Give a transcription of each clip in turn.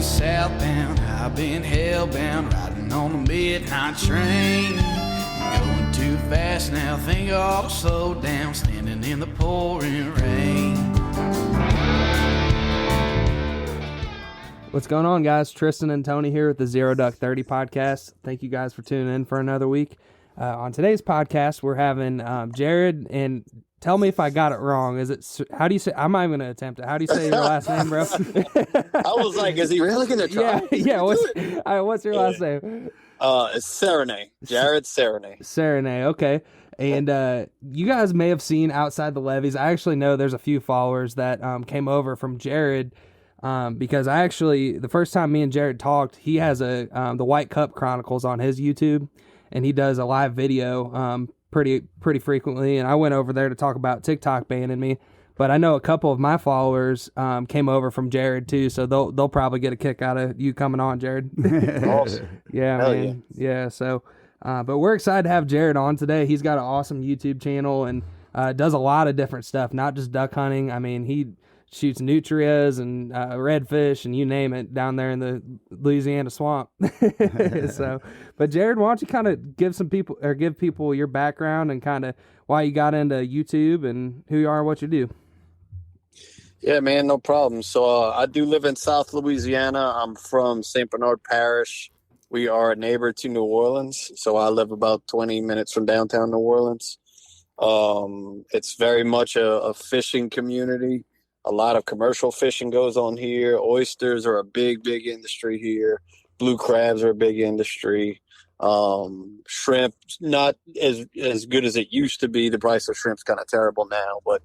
southbound, I've been hellbound, riding on the midnight train. Going too fast now, think I ought to slow down, standing in the pouring rain. What's going on, guys? Tristan and Tony here with the Zero Duck 30 podcast. Thank you guys for tuning in for another week. On today's podcast, we're having Jared, and tell me if I got it wrong. How do you say? I'm not even going to attempt it. How do you say your last name, bro? I was like, is he really going to try? Yeah. What's your last name? It's Serigne. Jared Serigné. Serigné, okay. And you guys may have seen outside the Levees. I actually know there's a few followers that came over from Jared because the first time me and Jared talked, he has the White Cup Chronicles on his YouTube, and he does a live video pretty frequently. And I went over there to talk about TikTok banning me, but I know a couple of my followers came over from Jared too, so they'll probably get a kick out of you coming on, Jared. Awesome. Yeah, Hell man. Yeah. So, but we're excited to have Jared on today. He's got an awesome YouTube channel and does a lot of different stuff, not just duck hunting. I mean, he shoots nutrias and redfish and you name it down there in the Louisiana swamp. So, but Jared, why don't you kind of give people your background and kind of why you got into YouTube and who you are and what you do? Yeah, man, no problem. So I do live in South Louisiana. I'm from St. Bernard Parish. We are a neighbor to New Orleans. So I live about 20 minutes from downtown New Orleans. It's very much a fishing community. A lot of commercial fishing goes on here. Oysters are a big industry here. Blue crabs are a big industry. Shrimp, not as good as it used to be. The price of shrimp's kind of terrible now, but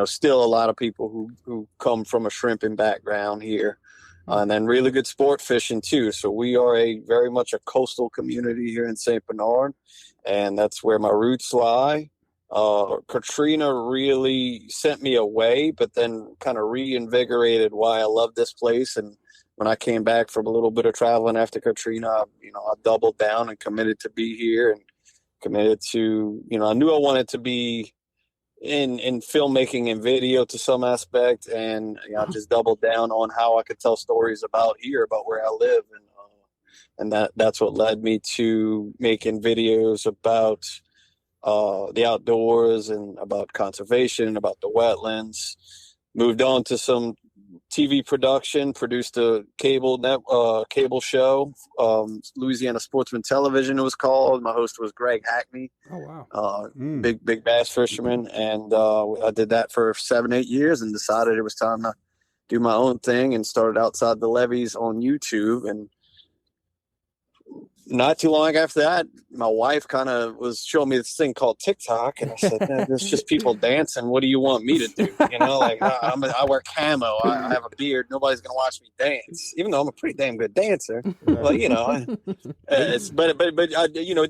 still a lot of people who come from a shrimping background here. And then really good sport fishing too. So we are very much a coastal community here in St. Bernard, and that's where my roots lie. Katrina really sent me away, but then kind of reinvigorated why I love this place. And when I came back from a little bit of traveling after Katrina, I doubled down and committed to be here and committed to, I knew I wanted to be in filmmaking and video to some aspect. And I just doubled down on how I could tell stories about where I live. And that's what led me to making videos about the outdoors and about conservation, about the wetlands. Moved on to some TV production, produced a cable show, Louisiana Sportsman Television it was called. My host was Greg Hackney. Oh, wow. Big bass fisherman. And I did that for 7-8 years and decided it was time to do my own thing and started Outside the Levees on YouTube. And not too long after that, my wife kind of was showing me this thing called TikTok, and I said, "Man, it's just people dancing. What do you want me to do? I wear camo. I have a beard. Nobody's gonna watch me dance, even though I'm a pretty damn good dancer. But it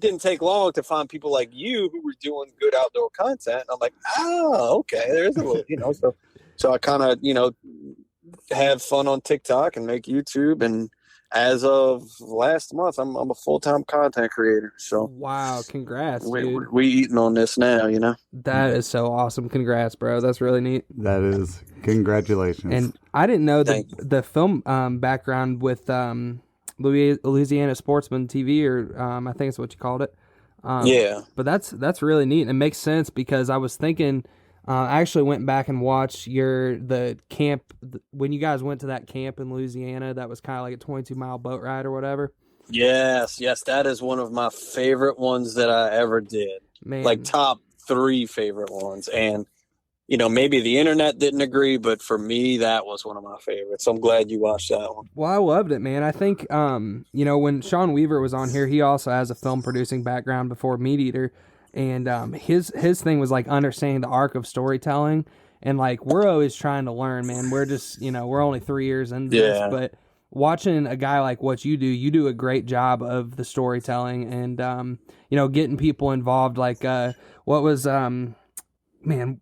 didn't take long to find people like you who were doing good outdoor content. And I'm like, oh, okay, there's a little, so I kind of have fun on TikTok and make YouTube and. As of last month, I'm a full-time content creator. So wow, congrats, dude. We eating on this now, That is so awesome. Congrats, bro. That's really neat. That is. Congratulations. And I didn't know the film background with Louisiana Sportsman TV, or I think it's what you called it. Yeah. But that's really neat. And it makes sense because I was thinking. I actually went back and watched the camp when you guys went to that camp in Louisiana. That was kind of like a 22-mile boat ride or whatever. Yes, that is one of my favorite ones that I ever did. Man. Like top 3 favorite ones. And maybe the internet didn't agree, but for me, that was one of my favorites. So I'm glad you watched that one. Well, I loved it, man. I think when Sean Weaver was on here, he also has a film producing background before Meat Eater. And his thing was like understanding the arc of storytelling, and like we're always trying to learn, man. We're just we're only 3 years into this, but watching a guy like what you do a great job of the storytelling and getting people involved. Like what was Goat Vernon,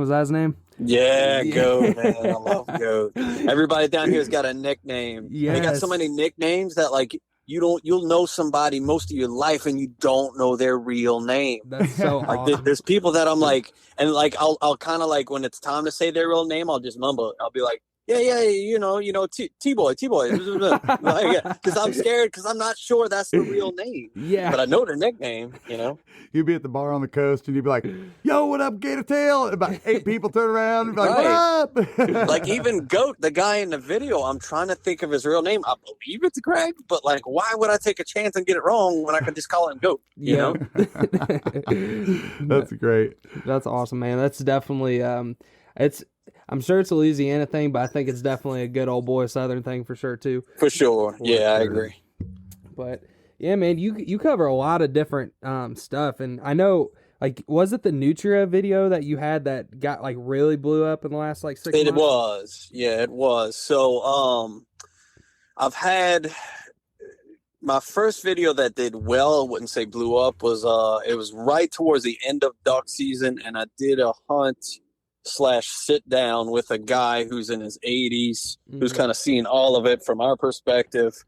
was that his name? Yeah, Goat, man. I love Goat. Everybody down here's got a nickname. Yes. They got so many nicknames that like. You'll know somebody most of your life and you don't know their real name. That's so awesome. There's people that I'm like, and like I'll kind of like when it's time to say their real name, I'll just mumble it. I'll be like, T-Boy, because I'm scared because I'm not sure that's the real name. Yeah. But I know the nickname, you know. You'd be at the bar on the coast and you'd be like, yo, what up, Gator Tail? And about 8 people turn around and be like, what up? Like even Goat, the guy in the video, I'm trying to think of his real name. I believe it's Greg, but like, why would I take a chance and get it wrong when I could just call him Goat? You know? That's great. That's awesome, man. That's definitely I'm sure it's a Louisiana thing, but I think it's definitely a good old boy Southern thing for sure too. For sure. Yeah, I agree. But yeah, man, you cover a lot of different stuff, and I know, like, was it the Nutria video that you had that got like really blew up in the last like 6 months? It was. Yeah, it was. So I've had my first video that did well, I wouldn't say blew up, was it was right towards the end of duck season, and I did a hunt/sit down with a guy who's in his 80s, who's kind of seeing all of it from our perspective.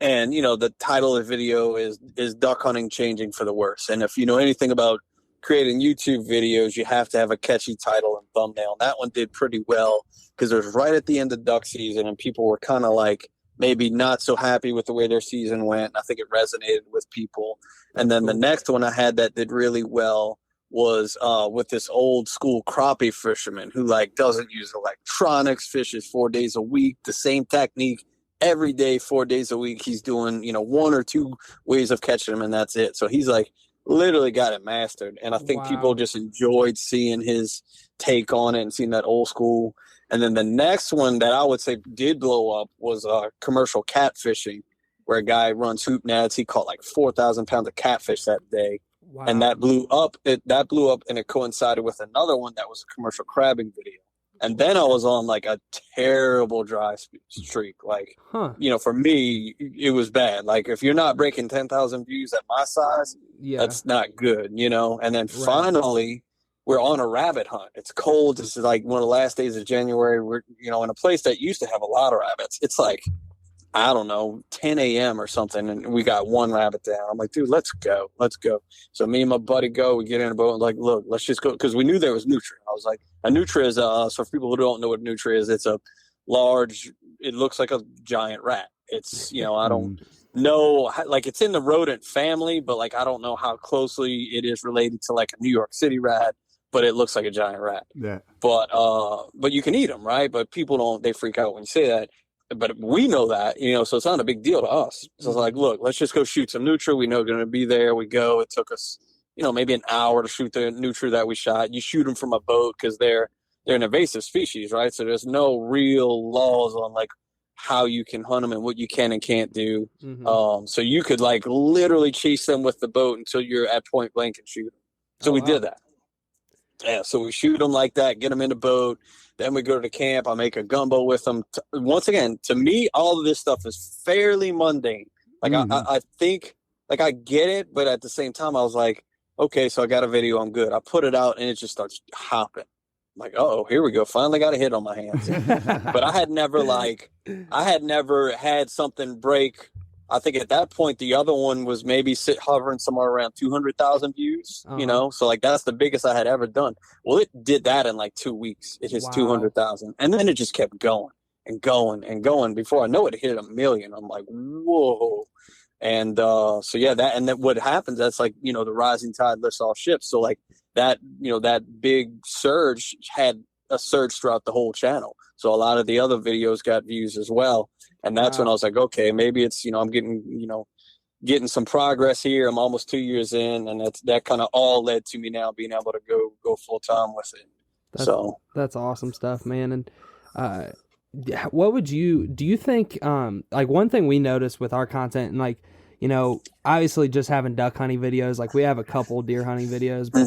And, you know, the title of the video is Duck Hunting Changing for the Worse. And if you know anything about creating YouTube videos, you have to have a catchy title and thumbnail. That one did pretty well because it was right at the end of duck season and people were kind of like maybe not so happy with the way their season went. I think it resonated with people. And then the next one I had that did really well was with this old school crappie fisherman who like doesn't use electronics, fishes 4 days a week, the same technique every day, 4 days a week. He's doing, you know, 1 or 2 ways of catching them, and that's it. So he's like literally got it mastered. And I think people just enjoyed seeing his take on it and seeing that old school. And then the next one that I would say did blow up was commercial catfishing, where a guy runs hoop nets. He caught like 4,000 pounds of catfish that day. Wow. And that blew up. That blew up, and it coincided with another one that was a commercial crabbing video. And then I was on like a terrible dry streak. Like, you know, for me, it was bad. Like, if you're not breaking 10,000 views at my size, that's not good, you know? And then finally, we're on a rabbit hunt. It's cold. This is like one of the last days of January. We're, you know, in a place that used to have a lot of rabbits. It's like, I don't know, 10 a.m. or something, and we got 1 rabbit down. I'm like, dude, let's go. So me and my buddy go. We get in a boat and like, look, let's just go, because we knew there was nutria. I was like, a nutria is so for people who don't know what nutria is, it's a large. It looks like a giant rat. It's, you know, I don't know, like it's in the rodent family, but like I don't know how closely it is related to like a New York City rat. But it looks like a giant rat. Yeah. But you can eat them, right? But people don't. They freak out when you say that. But we know that, you know, so it's not a big deal to us. So it's like, look, let's just go shoot some nutria. We know they're going to be there. We go. It took us, you know, maybe an hour to shoot the nutria that we shot. You shoot them from a boat because they're an invasive species, right? So there's no real laws on like how you can hunt them and what you can and can't do. So you could like literally chase them with the boat until you're at point blank and shoot them. So we did that. Yeah, so we shoot them like that, get them in the boat. Then we go to the camp. I make a gumbo with them. Once again, to me, all of this stuff is fairly mundane. Like I think, like I get it, but at the same time, I was like, okay, so I got a video. I'm good. I put it out, and it just starts hopping. I'm like, oh, here we go. Finally got a hit on my hands. But I had never had something break. I think at that point, the other one was maybe hovering somewhere around 200,000 views, you know? So, like, that's the biggest I had ever done. Well, it did that in, like, 2 weeks. It hit 200,000. And then it just kept going and going and going. Before I know it, it hit 1 million. I'm like, whoa. And so, yeah, and then what happens, that's like, you know, the rising tide lifts all ships. So, like, that, you know, that big surge had a surge throughout the whole channel. So a lot of the other videos got views as well. And that's when I was like, okay, maybe it's, you know, I'm getting some progress here. I'm almost 2 years in, and that kind of all led to me now being able to go full time with it. That's awesome stuff, man. And what do you think, like one thing we noticed with our content, and like, you know, obviously just having duck hunting videos, like we have a couple deer hunting videos, but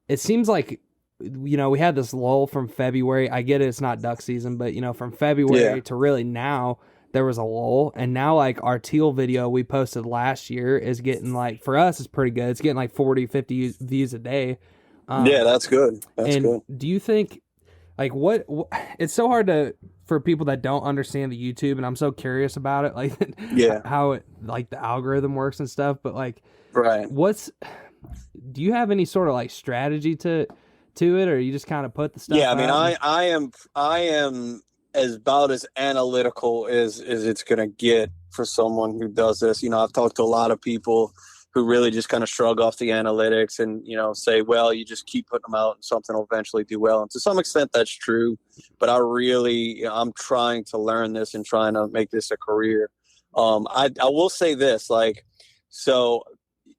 it seems like, you know, we had this lull from February. I get it, it's not duck season, but you know, from February to really now, there was a lull. And now like our teal video we posted last year is getting like, for us, it's pretty good. It's getting like 40, 50 views a day. Yeah, that's good. That's good. Do you think like what it's so hard for people that don't understand the YouTube, and I'm so curious about it, like how it, like the algorithm works and stuff, but like, do you have any sort of like strategy to it, or you just kind of put the stuff out? I mean, I am about as analytical as it's going to get for someone who does this. You know, I've talked to a lot of people who really just kind of shrug off the analytics and, you know, say, well, you just keep putting them out and something will eventually do well. And to some extent that's true, but I'm trying to learn this and trying to make this a career. I will say this, like, so,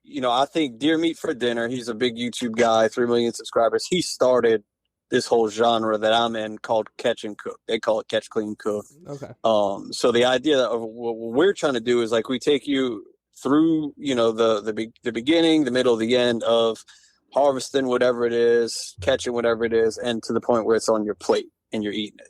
you know, I think Deer Meat for Dinner, he's a big YouTube guy, 3 million subscribers. He started this whole genre that I'm in called catch and cook. They call it catch, clean, cook. Okay. So the idea of what we're trying to do is, like, we take you through, you know, the beginning, the middle, the end of harvesting whatever it is, catching whatever it is, and to the point where it's on your plate and you're eating it.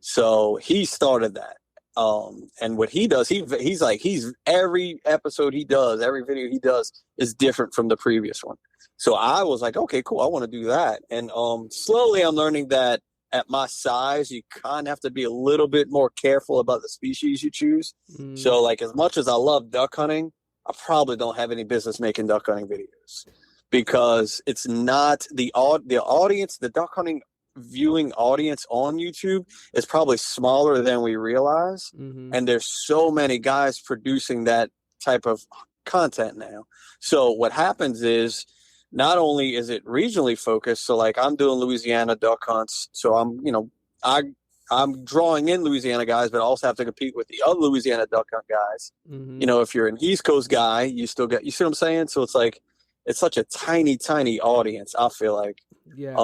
So he started that. And what he does, he's every episode he does, every video he does is different from the previous one. So I was like, okay, cool, I want to do that. And slowly I'm learning that at my size, you kind of have to be a little bit more careful about the species you choose. So, like, as much as I love duck hunting, I probably don't have any business making duck hunting videos, because it's not the audience, the duck hunting viewing audience on YouTube is probably smaller than we realize. And there's so many guys producing that type of content now. So what happens is, not only is it regionally focused, so like I'm doing Louisiana duck hunts, so I'm drawing in Louisiana guys, but I also have to compete with the other Louisiana duck hunt guys. You know, if you're an East Coast guy, you still get, you see what I'm saying? So it's like, it's such a tiny audience, I feel like. Yeah.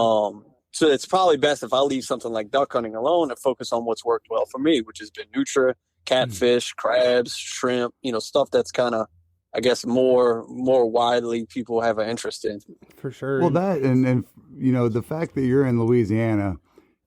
So it's probably best if I leave something like duck hunting alone and focus on what's worked well for me, which has been nutria, catfish, crabs, shrimp, you know, stuff that's kind of, I guess, more widely people have an interest in. For sure. Well, that and you know, the fact that you're in Louisiana,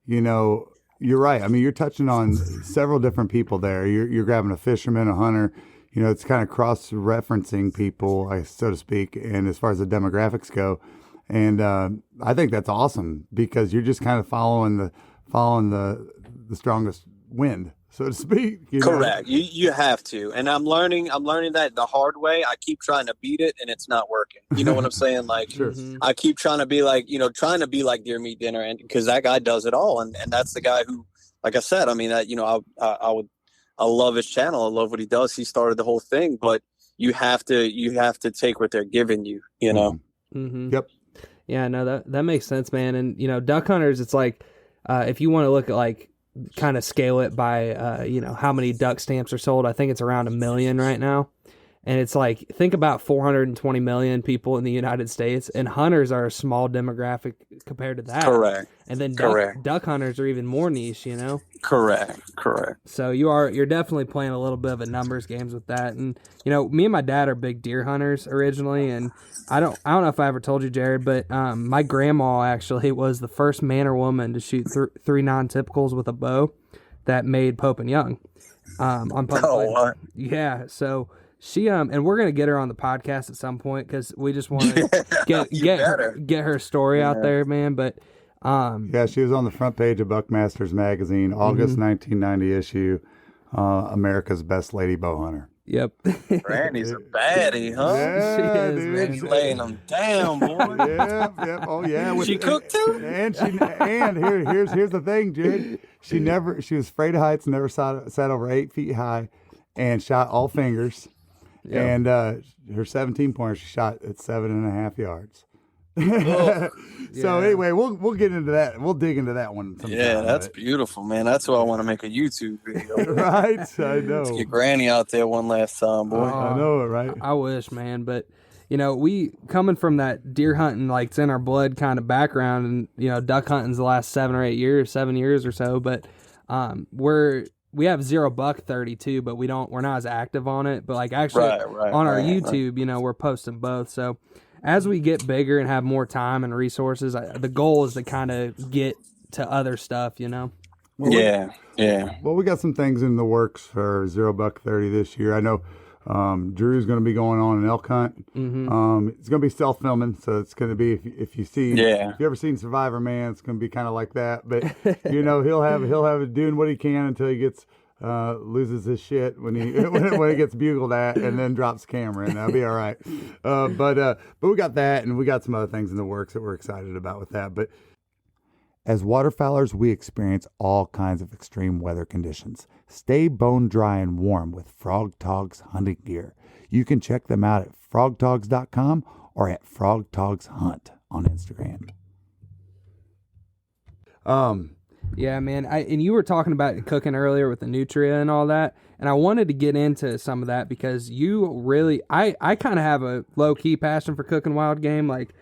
you know, you're right. I mean, you're touching on several different people there. You're grabbing a fisherman, a hunter. You know, it's kind of cross-referencing people, so to speak, and as far as the demographics go. And I think that's awesome, because you're just kind of following the strongest wind, so to speak. You know? Correct. You have to. And I'm learning that the hard way. I keep trying to beat it and it's not working. You know what I'm saying? Like, Sure. I keep trying to be like, you know, trying to be like Deer Meat Dinner, and because that guy does it all. And that's the guy who, like I said, I mean, that, you know, I love his channel. I love what he does. He started the whole thing, but you have to take what they're giving you, you know? Yep. Yeah, no, that makes sense, man. And, you know, duck hunters, it's like, if you want to look at, like, kind of scale it by, you know, how many duck stamps are sold, I think it's around 1 million right now. And it's like, think about 420 million people in the United States, and hunters are a small demographic compared to that. Correct. And then Correct. duck hunters are even more niche, you know? Correct. So you're definitely playing a little bit of a numbers games with that. And, you know, me and my dad are big deer hunters originally, and I don't know if I ever told you, Jared, but my grandma actually was the first man or woman to shoot 3 non-typicals with a bow that made Pope and Young on public land. What? Yeah, so she and we're gonna get her on the podcast at some point, because we just want to get her story out there, man. But yeah, she was on the front page of Buckmasters magazine, August 1990 issue, America's Best Lady Bow Hunter. Yep. Randy's a baddie, huh? Yeah, She is, dude. man. She's laying them down, boy. Yep. Oh yeah. She cooked too? And here's the thing, Jared. She was afraid of heights, never sat over 8 feet high, and shot all fingers. Yeah. And her 17-pointer she shot at 7.5 yards. So anyway, we'll get into that. We'll dig into that one sometime. Yeah, that's beautiful, man. That's why I want to make a YouTube video. right. I know. Let's get Granny out there one last time, boy. I know it, right? I wish, man, but you know, we coming from that deer hunting, like it's in our blood kind of background, and you know, duck hunting's the last 7 years or so, but we have 0 buck 32, but we're not as active on it. But like actually on our YouTube, you know, we're posting both. So as we get bigger and have more time and resources, the goal is to kind of get to other stuff, you know? Well, yeah. Well, we got some things in the works for 0 buck 30 this year. I know Drew's going to be going on an elk hunt. It's going to be self-filming, so it's going to be if you ever seen Survivor Man, it's going to be kind of like that. But you know, he'll have it doing what he can until he gets loses his shit when he gets bugled at, and then drops the camera, and that'll be all right. But we got that, and we got some other things in the works that we're excited about with that. But As waterfowlers, we experience all kinds of extreme weather conditions. Stay bone dry and warm with Frog Togs hunting gear. You can check them out at frogtogs.com or at frogtogshunt on Instagram. Yeah, man. And you were talking about cooking earlier with the nutria and all that, and I wanted to get into some of that because you really, I kind of have a low key passion for cooking wild game. Like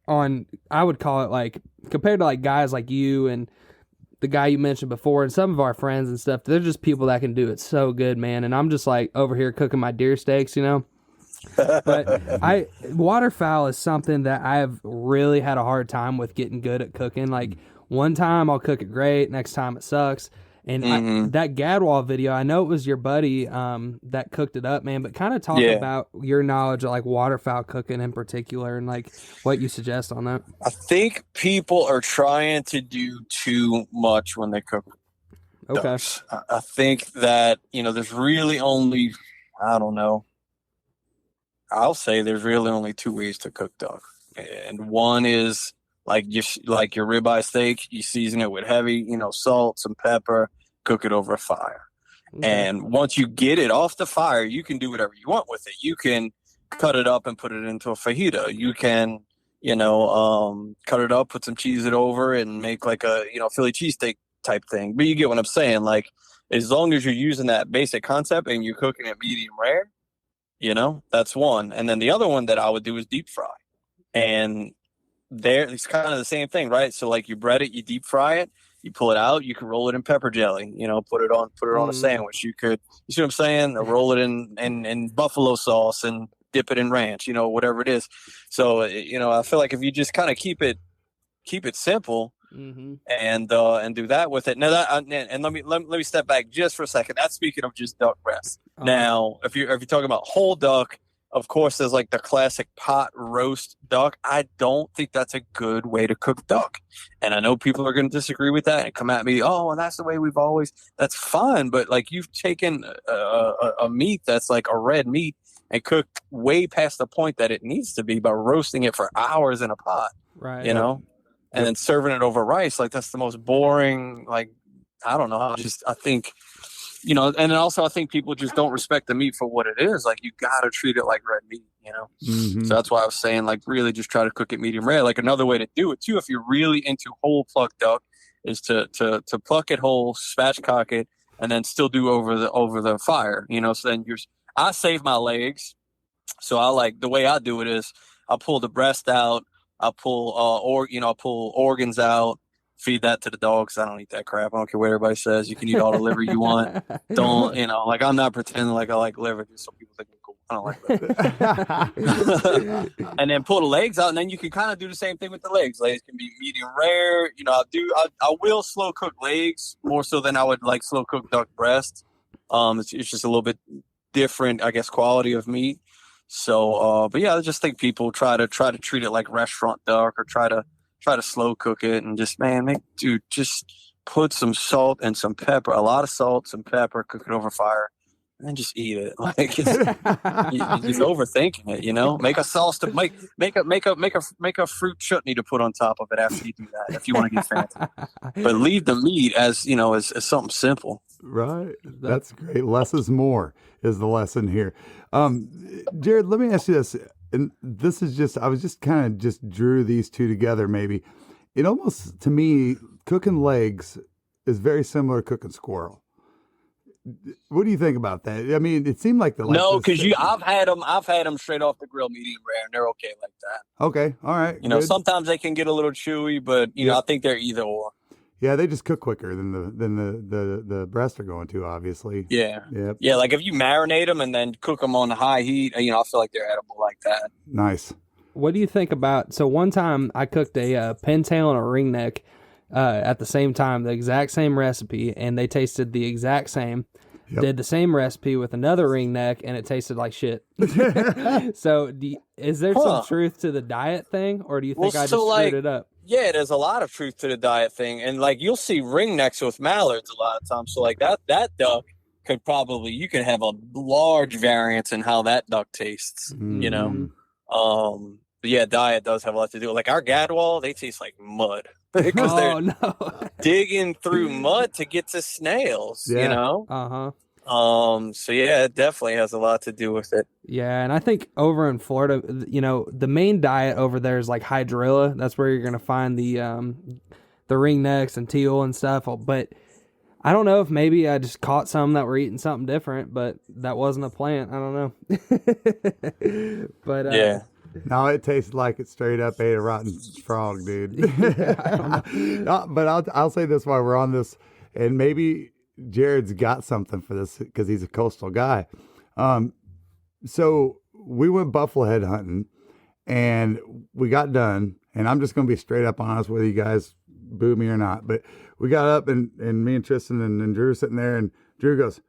I would call it like compared to like guys like you and the guy you mentioned before and some of our friends and stuff. They're just people that can do it so good, man. And I'm just like over here cooking my deer steaks, you know. But waterfowl is something that I've really had a hard time with getting good at cooking. Like one time I'll cook it great, next time it sucks. And that Gadwall video, I know it was your buddy that cooked it up, man. But kind of talk about your knowledge of like waterfowl cooking in particular, and like what you suggest on that. I think people are trying to do too much when they cook ducks. I think that there's really only, I don't know. I'll say there's really only two ways to cook duck, and one is like your ribeye steak. You season it with heavy, salt, some pepper, cook it over a fire. Okay. And once you get it off the fire, you can do whatever you want with it. You can cut it up and put it into a fajita. You can, cut it up, put some cheese over, and make like a Philly cheesesteak type thing. But you get what I'm saying. Like as long as you're using that basic concept and you're cooking it medium rare. That's one. And then the other one that I would do is deep fry. And it's kind of the same thing, right? So like you bread it, you deep fry it, you pull it out, you can roll it in pepper jelly, put it on a sandwich. You see what I'm saying? Or roll it in buffalo sauce and dip it in ranch, whatever it is. So, I feel like if you just kind of keep it simple, and do that with it. Now and let me step back just for a second. That's speaking of just duck breast. Now, if you're talking about whole duck, of course, there's like the classic pot roast duck. I don't think that's a good way to cook duck. And I know people are going to disagree with that and come at me. Oh, and that's the way we've always. That's fine, but like you've taken a meat that's like a red meat and cooked way past the point that it needs to be by roasting it for hours in a pot. Right. And then serving it over rice, like that's the most boring, like, I don't know. I think, and then also I think people just don't respect the meat for what it is. Like you got to treat it like red meat, So that's why I was saying like really just try to cook it medium rare. Like another way to do it too, if you're really into whole plucked duck, is to pluck it whole, spatchcock it, and then still do over the fire, So then I save my legs. So the way I do it is I pull the breast out. I'll pull pull organs out, feed that to the dogs. I don't eat that crap. I don't care what everybody says. You can eat all the liver you want. Don't, like I'm not pretending like I like liver just so people think I'm cool. I don't like liver. And then pull the legs out, and then you can kind of do the same thing with the legs. Legs can be medium rare. I will slow cook legs more so than I would like slow cook duck breast. It's just a little bit different, I guess, quality of meat. So, but yeah, I just think people try to treat it like restaurant duck or try to slow cook it and just, just put some salt and some pepper, a lot of salt, some pepper, cook it over fire, and then just eat it. Like you're just overthinking it, Make a sauce to make a fruit chutney to put on top of it after you do that if you want to get fancy. But leave the meat as as something simple. Right. That's great. Less is more is the lesson here. Jared, let me ask you this. And this is I was just kind of just drew these two together maybe. It almost, to me, cooking legs is very similar to cooking squirrel. What do you think about that? I mean, it seemed like no, because I've had them straight off the grill, medium rare, and they're okay like that. Okay. All right. Good. Sometimes they can get a little chewy, but I think they're either or. Yeah, they just cook quicker than the breasts are going to, obviously. Yeah. Yep. Yeah, like if you marinate them and then cook them on high heat, I feel like they're edible like that. Nice. What do you think about? So one time I cooked a pintail and a ringneck at the same time, the exact same recipe, and they tasted the exact same. Yep. Did the same recipe with another ringneck, and it tasted like shit. So, is there some truth to the diet thing, or do you think I just screwed it up? Yeah, there's a lot of truth to the diet thing, and like you'll see ringnecks with mallards a lot of times. So like that duck you can have a large variance in how that duck tastes. yeah, diet does have a lot to do. Like our gadwall, they taste like mud because Oh they're no. digging through mud to get to snails. You Yeah. know. Uh-huh. So yeah, it definitely has a lot to do with it. Yeah, and I think over in Florida, the main diet over there is like hydrilla. That's where you're gonna find the ringnecks and teal and stuff. But I don't know if maybe I just caught some that were eating something different, but that wasn't a plant. I don't know. But Yeah. No, it tastes like it straight up ate a rotten frog, dude. But I'll say this while we're on this, and maybe Jared's got something for this because he's a coastal guy. So we went buffalo head hunting, and we got done. And I'm just going to be straight up honest with you guys, boo me or not. But we got up, and me and Tristan and Drew sitting there, and Drew goes,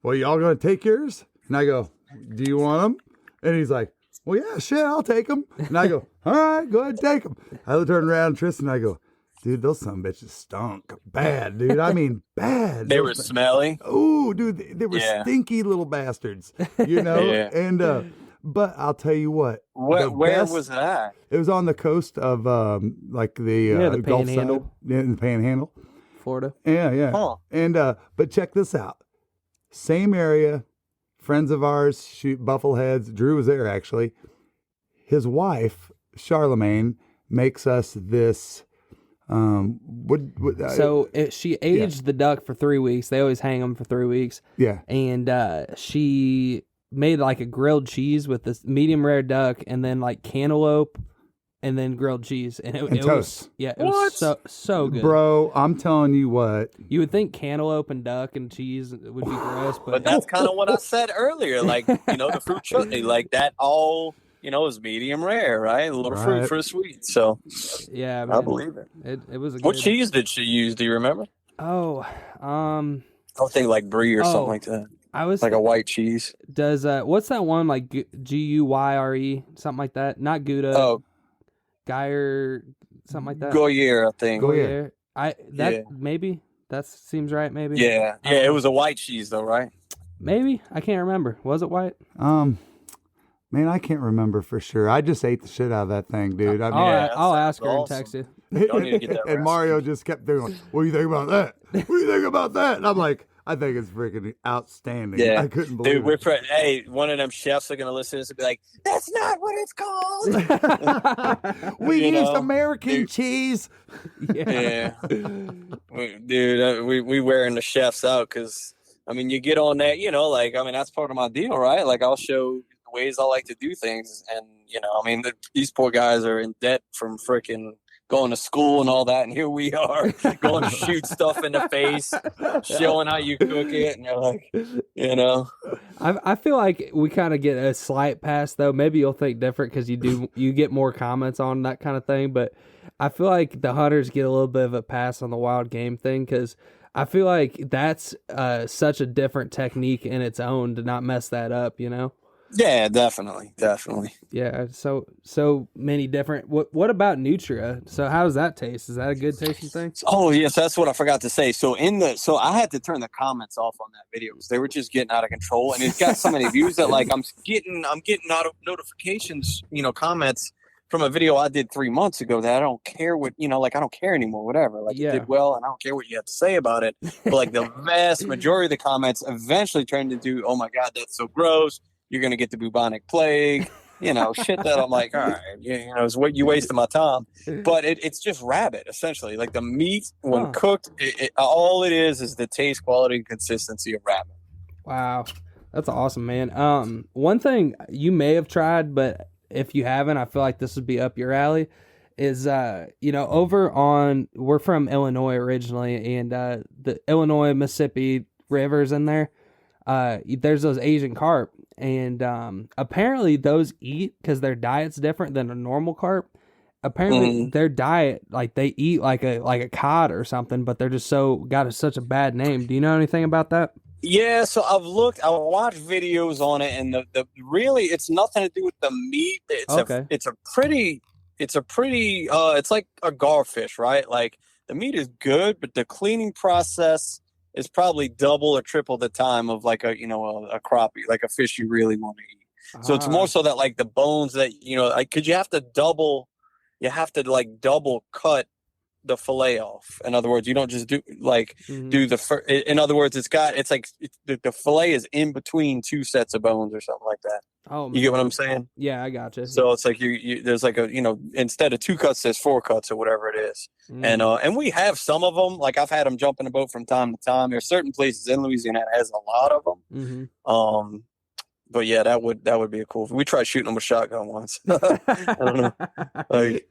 "Well, y'all going to take yours?" And I go, "Do you want them?" And he's like, "Well, yeah, shit, I'll take them." And I go, "All right, go ahead, take them." I turn around to Tristan, and I go, "Dude, those son of bitches stunk bad, dude. I mean, bad. They were smelly. Oh, dude, they were Yeah. stinky little bastards, you know." Yeah. And but I'll tell you what. Where was that? It was on the coast of like the the Gulf Panhandle. side, in the Panhandle. Florida. Yeah, yeah. Huh. And but check this out. Same area, friends of ours shoot buffalo heads. Drew was there actually. His wife, Charlemagne, makes us this. She aged the duck for 3 weeks. They always hang them for 3 weeks. Yeah. And she made like a grilled cheese with this medium rare duck, and then like cantaloupe, and then grilled cheese, and it toast. was was so good, Bro, I'm telling you what. You would think cantaloupe and duck and cheese would be gross, But that's kind of what I said earlier. Like, the fruit chutney, like that all, is medium rare, right? A little fruit for a sweet. So, yeah, I believe it. It was a What good... cheese did she use? Do you remember? Oh, I think like brie or something like that. I was like a white cheese. Does what's that one like Guyre, something like that? Not Gouda. Oh, Guyre, something like that. Gruyere, I think. Gruyere. Maybe that seems right. Maybe. Yeah, it was a white cheese though, right? Maybe I can't remember. Was it white? Man, I can't remember for sure. I just ate the shit out of that thing, dude. I mean, I'll ask her and text you. Don't need to get that and Mario just kept doing, "What do you think about that? What do you think about that?" And I'm like, I think it's freaking outstanding. Yeah, I couldn't believe it. Hey, one of them chefs are gonna listen to this and be like, "That's not what it's called." We used American cheese. Yeah. Dude, we wearing the chefs out because you get on that, that's part of my deal, right? Like I'll show the ways I like to do things, and these poor guys are in debt from freaking going to school and all that, and here we are going to shoot stuff in the face, showing how you cook it, and you're like, I feel like we kind of get a slight pass though. Maybe you'll think different because you get more comments on that kind of thing, but I feel like the hunters get a little bit of a pass on the wild game thing because I feel like that's such a different technique in its own to not mess that up, Yeah, definitely. Yeah, so many different. What about Nutria? So how does that taste? Is that a good tasting thing? Oh yes, that's what I forgot to say. So I had to turn the comments off on that video because they were just getting out of control, and it's got so many views that like I'm getting out of notifications, comments from a video I did 3 months ago that I don't care what I don't care anymore, whatever. Like it did well, and I don't care what you have to say about it. But like the vast majority of the comments eventually turned into, "Oh my God, that's so gross. You're going to get the bubonic plague," shit that I'm like, all right, it's what you wasted my time. But it's just rabbit, essentially. Like the meat, when cooked, all it is the taste, quality, and consistency of rabbit. Wow. That's awesome, man. One thing you may have tried, but if you haven't, I feel like this would be up your alley, is, we're from Illinois originally, and the Illinois, Mississippi rivers in there. There's those Asian carp, and apparently those eat because their diet's different than a normal carp. Apparently their diet, like they eat like a cod or something, but they're just got such a bad name. Do you know anything about that? Yeah, so I watched videos on it, and the really it's nothing to do with the meat. It's like a garfish, right? Like the meat is good, but the cleaning process is probably double or triple the time of like a crappie, like a fish you really want to eat. So it's more so that like the bones that, like, cause you have to double cut the fillet off. In other words, you don't just do in other words, the fillet is in between two sets of bones or something like that. Oh, you get what I'm saying? Yeah, I gotcha. So it's like there's like instead of 2 cuts, there's 4 cuts or whatever it is. And we have some of them. Like I've had them jump in the boat from time to time. There's certain places in Louisiana that has a lot of them. But yeah, that would be a cool. We tried shooting them with shotgun once. I don't know. Like,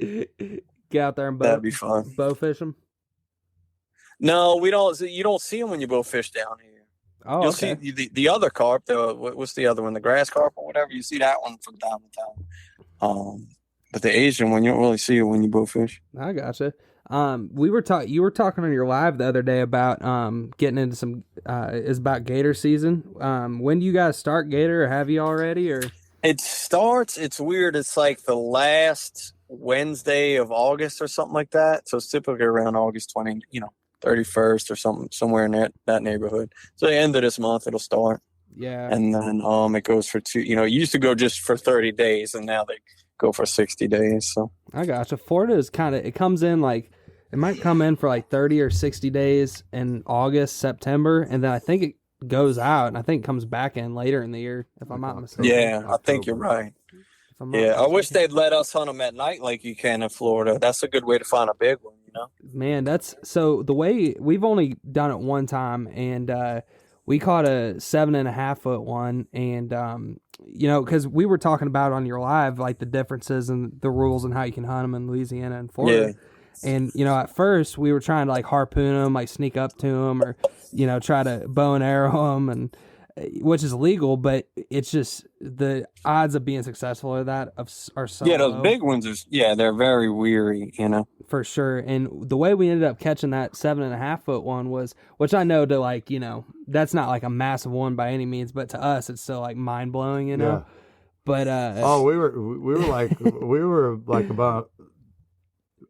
get out there and that'd be fun. Bow fish them? No, we don't. You don't see them when you bow fish down here. Oh, You'll okay. see the other carp. What's the other one? The grass carp or whatever. You see that one from time to time. But the Asian one, you don't really see it when you bow fish. I gotcha. You were talking on your live the other day about getting into some is about gator season. When do you guys start gator, or have you already? Or it starts, it's weird, it's like the last Wednesday of August or something like that. So it's typically around August 31st or something, somewhere in that neighborhood. So the end of this month it'll start. Yeah. And then it goes for it used to go just for 30 days and now they go for 60 days. So I gotcha. Florida is it comes in like, it might come in for like 30 or 60 days in August, September, and then I think it goes out, and I think it comes back in later in the year, if I'm not mistaken. Yeah, I think you're right. Yeah, I wish they'd let us hunt them at night like you can in Florida. That's a good way to find a big one, Man, so the way we've only done it one time, and we caught a 7.5 foot one, and because we were talking about on your live like the differences and the rules and how you can hunt them in Louisiana and Florida. Yeah. And, at first we were trying to like harpoon them, like sneak up to them or, try to bow and arrow them, and which is legal, but it's just the odds of being successful of that are so those low. big ones they're very weary, For sure. And the way we ended up catching that 7.5 foot one was, which I know to like, that's not like a massive one by any means, but to us it's still like mind blowing, Yeah. But we were like about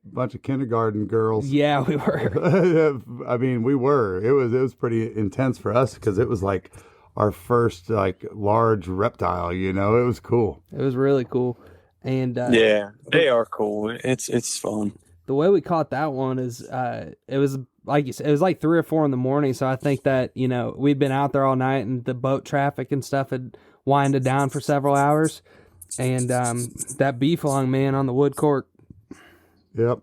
bunch of kindergarten girls. Yeah, we were. I mean, we were. It was pretty intense for us because it was like our first like large reptile. It was cool. It was really cool, and yeah, they are cool. It's fun. The way we caught that one is it was like you said, it was like 3 or 4 in the morning. So I think that we'd been out there all night, and the boat traffic and stuff had winded down for several hours, and that beef lung, man, on the wood cork. Yep.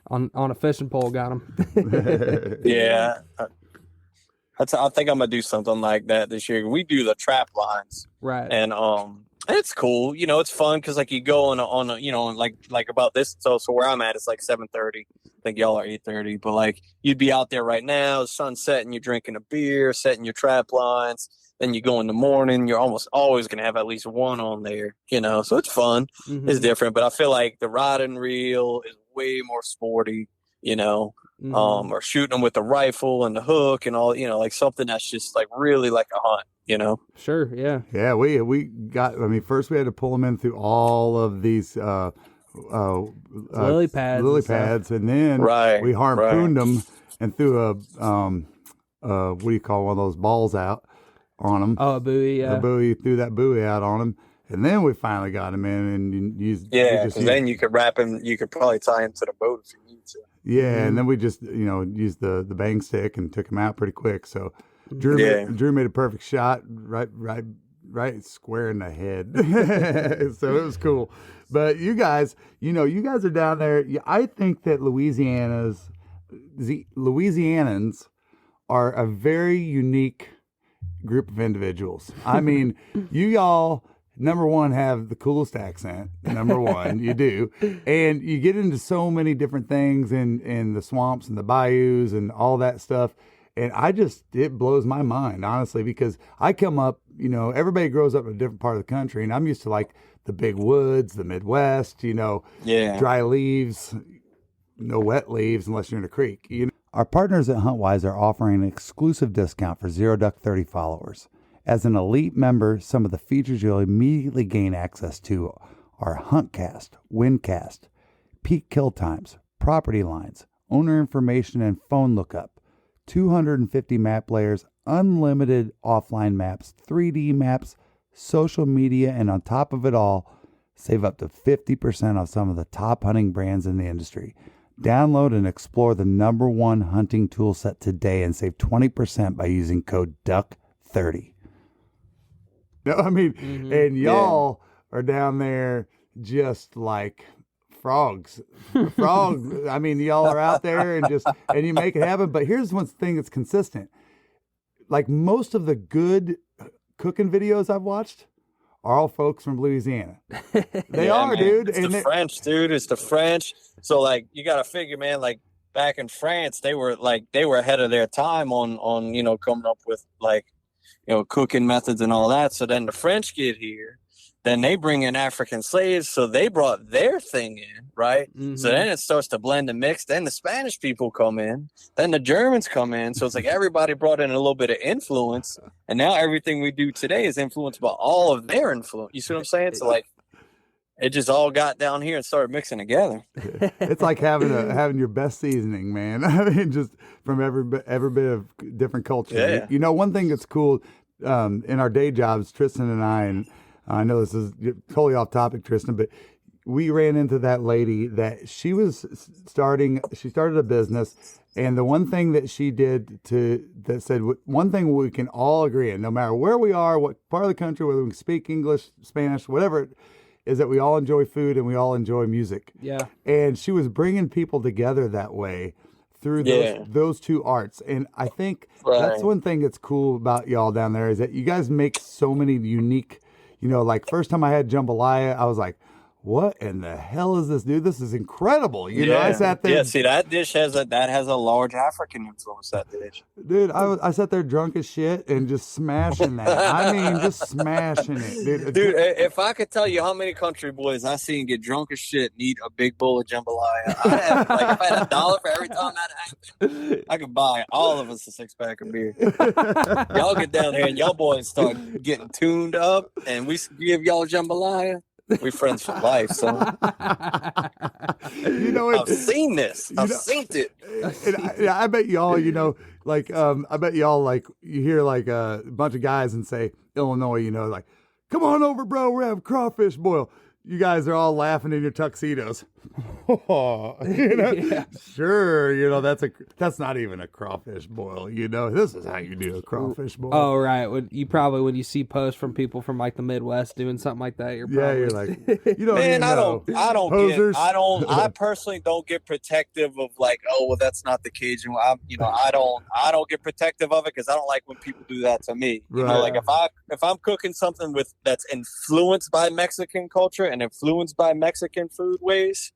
On a fishing pole, got him. Yeah. I think I'm gonna do something like that this year. We do the trap lines, right? And it's cool. It's fun because like you go on like about this. So where I'm at, it's like 7:30. I think y'all are 8:30. But like you'd be out there right now, sun setting, you're drinking a beer, setting your trap lines. Then you go in the morning, you're almost always going to have at least one on there, so it's fun. Mm-hmm. It's different, but I feel like the rod and reel is way more sporty, mm-hmm. Or shooting them with the rifle and the hook and all, like something that's just like really like a hunt, Sure. Yeah. Yeah. We got, first we had to pull them in through all of these, lily pads, and then we harpooned them and threw a, what do you call one of those balls out on them. Oh, a buoy, yeah. A buoy, threw that buoy out on them, and then we finally got him in and used. Yeah, then you could wrap him. You could probably tie him to the boat if you need to. Yeah, mm-hmm. And then we just used the bang stick and took him out pretty quick. So Drew made a perfect shot right square in the head. So it was cool. But you guys are down there. I think that Louisianans are a very unique group of individuals. I mean, y'all, number one, have the coolest accent. Number one, you do. And you get into so many different things in the swamps and the bayous and all that stuff. And it blows my mind, honestly, because I come up, everybody grows up in a different part of the country. And I'm used to like the big woods, the Midwest, dry leaves, no wet leaves unless you're in a creek, Our partners at Huntwise are offering an exclusive discount for Zero Duck 30 followers. As an elite member, some of the features you'll immediately gain access to are HuntCast, Windcast, peak kill times, property lines, owner information and phone lookup, 250 map layers, unlimited offline maps, 3D maps, social media, and on top of it all, save up to 50% off some of the top hunting brands in the industry. Download and explore the #1 hunting tool set today and save 20% by using code DUCK30. No, I mean, and y'all are down there just like frogs. Frogs. I mean, y'all are out there and you make it happen. But here's one thing that's consistent. Like most of the good cooking videos I've watched are all folks from Louisiana. They are, man. Dude. It's the French, dude. It's the French. So like, you got to figure, man, like back in France, they were ahead of their time on, coming up with like, cooking methods and all that. So then the French get here, then they bring in African slaves. So they brought their thing in, right? Mm-hmm. So then it starts to blend and mix. Then the Spanish people come in, then the Germans come in. So it's like everybody brought in a little bit of influence. And now everything we do today is influenced by all of their influence. You see what I'm saying? So like, it just all got down here and started mixing together. It's like having your best seasoning, man. I mean, just from every bit of different culture. Yeah. One thing that's cool in our day jobs, Tristan and I know this is totally off topic, Tristan, but we ran into that lady that she started a business, and the one thing that she did that said one thing we can all agree on, no matter where we are, what part of the country, whether we speak English, Spanish, whatever, is that we all enjoy food and we all enjoy music. Yeah. And she was bringing people together that way through those two arts. And I think that's one thing that's cool about y'all down there is that you guys make so many unique, like first time I had jambalaya, I was like, what in the hell is this, dude? This is incredible. I sat there. Yeah, see, that dish has a large African influence, that dish. Dude, I sat there drunk as shit and just smashing that. I mean, just smashing it, dude. Dude, if I could tell you how many country boys I seen get drunk as shit and eat a big bowl of jambalaya, if I had $1 for every time that happened, I could buy all of us a 6-pack of beer. Y'all get down here and y'all boys start getting tuned up and we give y'all jambalaya. We friends for life, so I've seen this. I've seen it. And I bet y'all, I bet y'all like you hear like a bunch of guys and say Illinois, like, come on over, bro. We're having crawfish boil. You guys are all laughing in your tuxedos. Sure, that's not even a crawfish boil. This is how you do a crawfish boil. Oh, right. When you see posts from people from like the Midwest doing something like that, you're like, man, I personally don't get protective of like, oh, well, that's not the Cajun. I don't get protective of it because I don't like when people do that to me. Right. Like if I'm cooking something that's influenced by Mexican culture and influenced by Mexican food ways,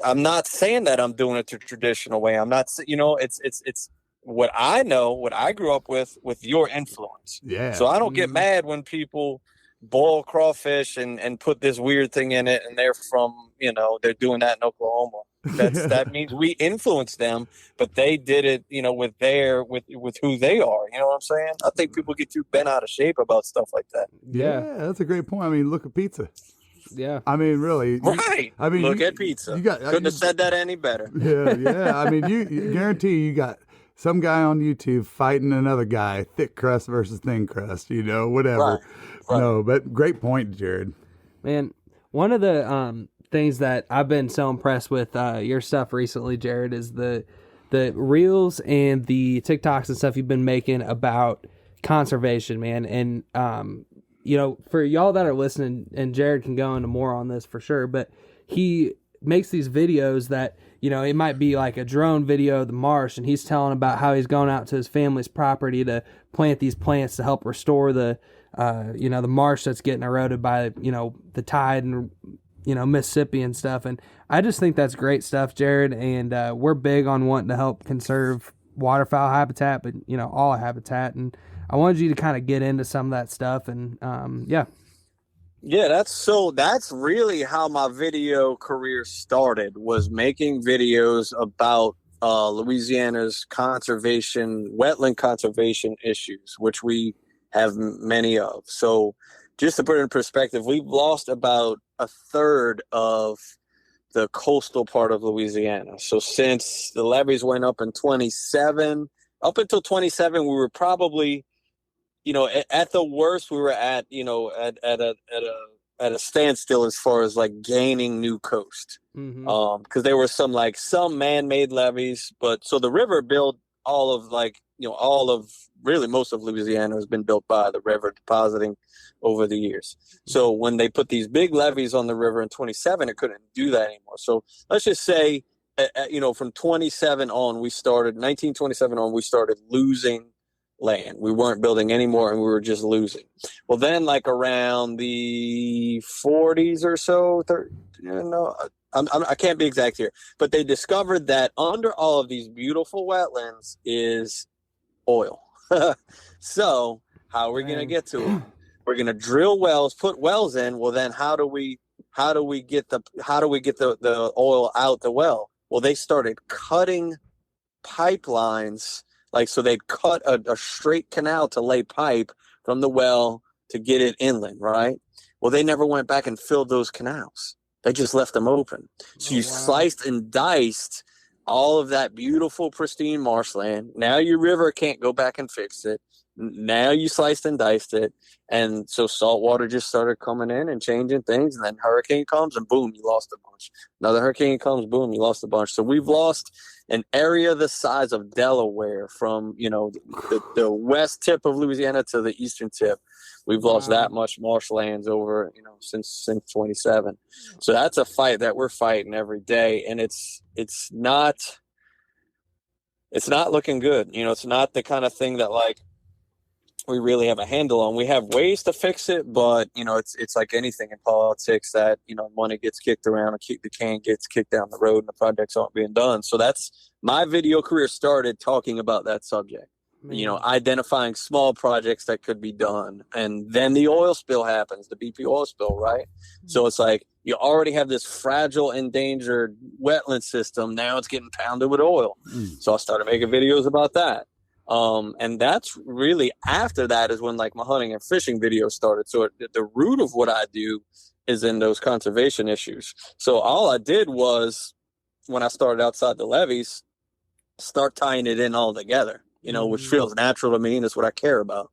I'm not saying that I'm doing it the traditional way. I'm not, it's what I know, what I grew up with your influence. Yeah. So I don't get mad when people boil crawfish and put this weird thing in it and they're from, they're doing that in Oklahoma. That means we influenced them, but they did it, with who they are. You know what I'm saying? I think people get too bent out of shape about stuff like that. Yeah, that's a great point. I mean, look at pizza. Yeah. I mean, really. Right. I mean, look at pizza. Couldn't have said that any better. Yeah. I mean, you guarantee you got some guy on YouTube fighting another guy, thick crust versus thin crust, whatever. Right. No, but great point, Jared. Man, one of the things that I've been so impressed with your stuff recently, Jared, is the reels and the TikToks and stuff you've been making about conservation, man. And for y'all that are listening, and Jared can go into more on this for sure, but he makes these videos that, it might be like a drone video of the marsh, and he's telling about how he's going out to his family's property to plant these plants to help restore the marsh that's getting eroded by, the tide and, Mississippi and stuff. And I just think that's great stuff, Jared. And we're big on wanting to help conserve waterfowl habitat, but, all habitat. And I wanted you to kind of get into some of that stuff. And yeah, that's really how my video career started, was making videos about Louisiana's wetland conservation issues, which we have many of. So just to put it in perspective, we've lost about a third of the coastal part of Louisiana. So since the levees went up in 27, up until 27, we were probably at the worst, we were at a standstill as far as like gaining new coast. Because there were some man-made levees, but so the river built really most of Louisiana has been built by the river depositing over the years. So when they put these big levees on the river in 27, it couldn't do that anymore. So let's just say, from 1927 on, we started losing land. We weren't building anymore, and we were just losing. Well, then like around the 40s or so, I can't be exact here, but they discovered that under all of these beautiful wetlands is oil. So how are we going to get to it? We're going to drill wells, put wells in. Well, then how do we get the oil out the well? Well, they started cutting pipelines. So they'd cut a straight canal to lay pipe from the well to get it inland, right? Well, they never went back and filled those canals. They just left them open. So sliced and diced all of that beautiful, pristine marshland. Now your river can't go back and fix it. Now you sliced and diced it. And so salt water just started coming in and changing things. And then hurricane comes and boom, you lost a bunch. Another hurricane comes, boom, you lost a bunch. So we've lost an area the size of Delaware from, the west tip of Louisiana to the eastern tip. We've lost that much marshlands over, since 27. So that's a fight that we're fighting every day. And it's not looking good. It's not the kind of thing that we really have a handle on. We have ways to fix it, but it's like anything in politics that money gets kicked around and the can gets kicked down the road and the projects aren't being done. So that's my video career started talking about that subject. Identifying small projects that could be done, and then the oil spill happens, the BP oil spill, right? So it's like you already have this fragile, endangered wetland system. Now it's getting pounded with oil. So I started making videos about that. And that's really after that is when my hunting and fishing videos started. So the root of what I do is in those conservation issues. So all I did was, when I started outside the levees, start tying it in all together, which feels natural to me, and it's what I care about.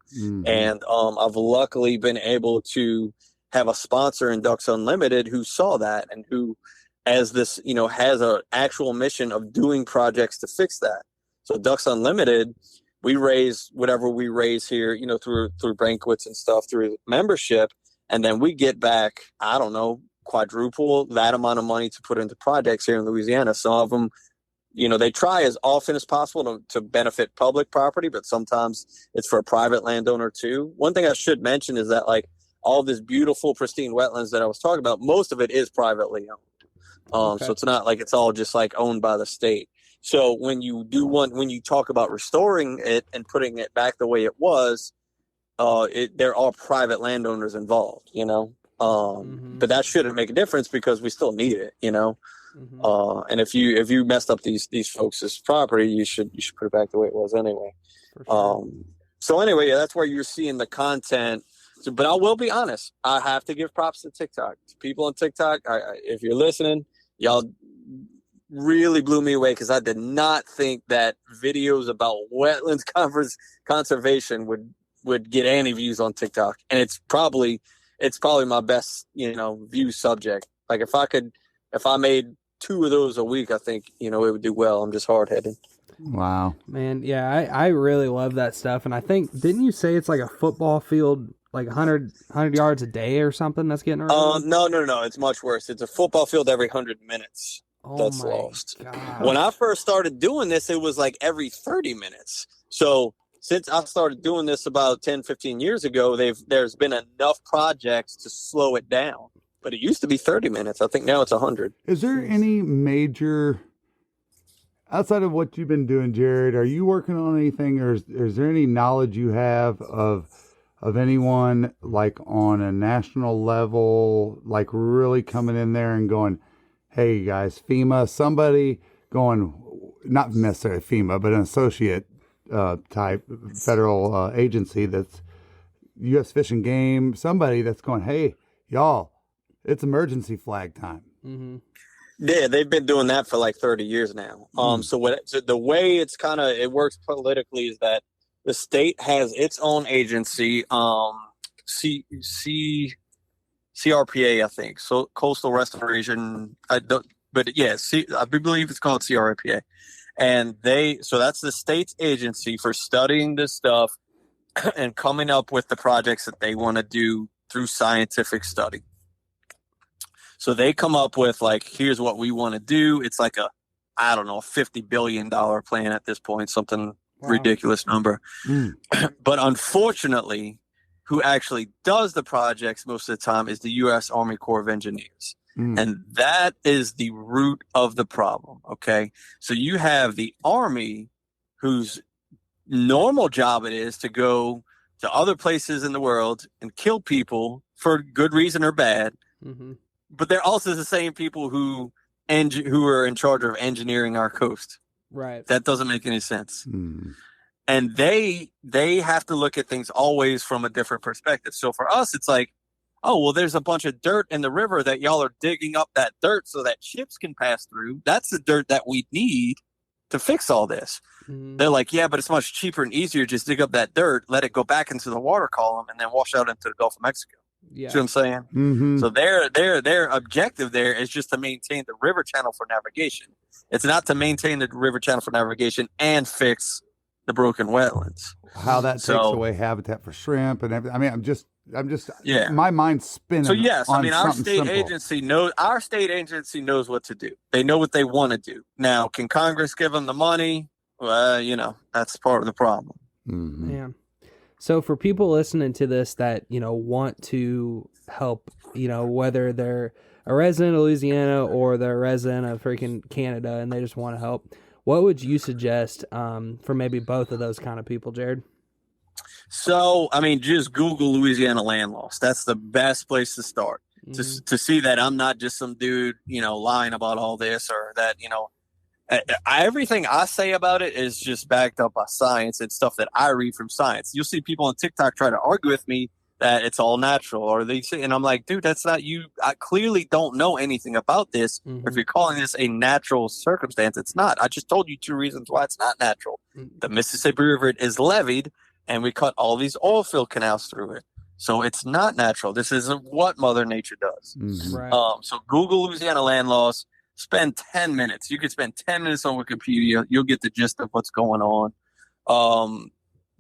And I've luckily been able to have a sponsor in Ducks Unlimited who saw that and who, as this, has an actual mission of doing projects to fix that. So Ducks Unlimited, we raise whatever we raise here, through banquets and stuff, through membership. And then we get back, I don't know, quadruple that amount of money to put into projects here in Louisiana. Some of them, they try as often as possible to benefit public property, but sometimes it's for a private landowner too. One thing I should mention is that all this beautiful, pristine wetlands that I was talking about, most of it is privately owned. So it's not like it's all just owned by the state. So when you talk about restoring it and putting it back the way it was, there are private landowners involved, but that shouldn't make a difference because we still need it, and if you messed up these folks' property, you should put it back the way it was anyway. Sure. So anyway, that's where you're seeing the content. So, but I will be honest, I have to give props to TikTok. People on TikTok, if you're listening, y'all really blew me away, because I did not think that videos about wetlands conservation would get any views on TikTok. And it's probably my best, view subject. If I made 2 of those a week, I think, it would do well. I'm just hard-headed. Wow. Man, yeah, I really love that stuff. And I think, didn't you say it's like a football field, 100 yards a day or something that's getting around? No. It's much worse. It's a football field every 100 minutes. That's lost. Gosh. When I first started doing this, it was every 30 minutes. So since I started doing this about 10, 15 years ago, there's been enough projects to slow it down. But it used to be 30 minutes. I think now it's 100. Is there any major, outside of what you've been doing, Jared, are you working on anything, or is there any knowledge you have of anyone on a national level, really coming in there and going, hey guys, FEMA, somebody going, not necessarily FEMA, but an associate type federal agency that's U.S. Fish and Game, somebody that's going, hey, y'all, it's emergency flag time. Mm-hmm. Yeah, they've been doing that for 30 years now. So the way it works politically is that The state has its own agency, CRPA, I think, so Coastal Restoration. I don't, but yeah, I believe it's called CRPA, and so that's the state's agency for studying this stuff and coming up with the projects that they want to do through scientific study. So they come up with like, here's what we want to do. It's like I don't know, $50 billion plan at this point, something ridiculous number. But unfortunately, who actually does the projects most of the time is the U.S. Army Corps of Engineers. And that is the root of the problem. Okay. So you have the Army, whose normal job it is to go to other places in the world and kill people for good reason or bad. But they're also the same people who are in charge of engineering our coast. Right. That doesn't make any sense. And they have to look at things always from a different perspective. So for us, it's like, oh, well, there's a bunch of dirt in the river that y'all are digging up that dirt so that ships can pass through. That's the dirt that we need to fix all this. They're like, yeah, but it's much cheaper and easier. Just dig up that dirt, let it go back into the water column, and then wash out into the Gulf of Mexico. Yeah. See what I'm saying? So their objective there is just to maintain the river channel for navigation. It's not to maintain the river channel for navigation and fix the broken wetlands. How that takes away habitat for shrimp and everything. I mean, I'm just my mind's spinning. So yes, I mean, our state simple. agency knows what to do. They know what they want to do. Now, can Congress give them the money? Well, that's part of the problem. Yeah. So for people listening to this that, want to help, whether they're a resident of Louisiana or they're a resident of freaking Canada and they just want to help, what would you suggest for maybe both of those kind of people, Jared? So, I mean, just Google Louisiana land loss. That's the best place to start. To see that I'm not just some dude, lying about all this, or that, everything I say about it is just backed up by science and stuff that I read from science. You'll see people on TikTok try to argue with me that it's all natural, or they say, and I'm like, dude, that's not you. I clearly don't know anything about this. Or if you're calling this a natural circumstance, it's not. I just told you 2 reasons why it's not natural. The Mississippi River is leveed, and we cut all these oil field canals through it. So it's not natural. This isn't what Mother Nature does. Right. So Google Louisiana land loss. Spend 10 minutes. You could spend 10 minutes on Wikipedia. You'll get the gist of what's going on.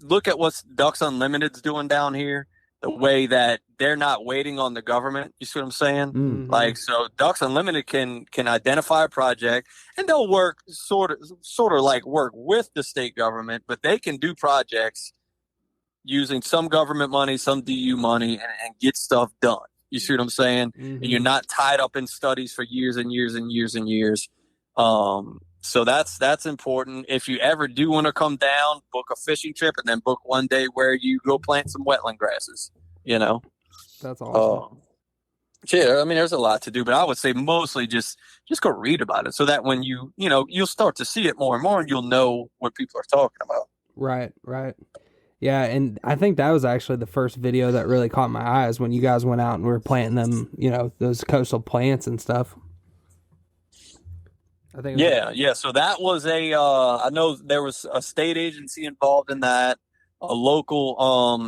Look at what Ducks Unlimited's doing down here. The way that they're not waiting on the government. You see what I'm saying? Like, so Ducks Unlimited can identify a project, and they'll work sort of like work with the state government, but they can do projects using some government money, some DU money, and get stuff done. You see what I'm saying? And you're not tied up in studies for years and years and years and years. So that's important. If you ever do want to come down, book a fishing trip, and then book one day where you go plant some wetland grasses. That's awesome. Yeah, I mean, there's a lot to do, but I would say mostly just go read about it, so that when you'll start to see it more and more, and you'll know what people are talking about. Right. Yeah, and I think that was actually the first video that really caught my eyes when you guys went out and were planting them, those coastal plants and stuff. I think. Yeah. So that was I know there was a state agency involved in that, a local,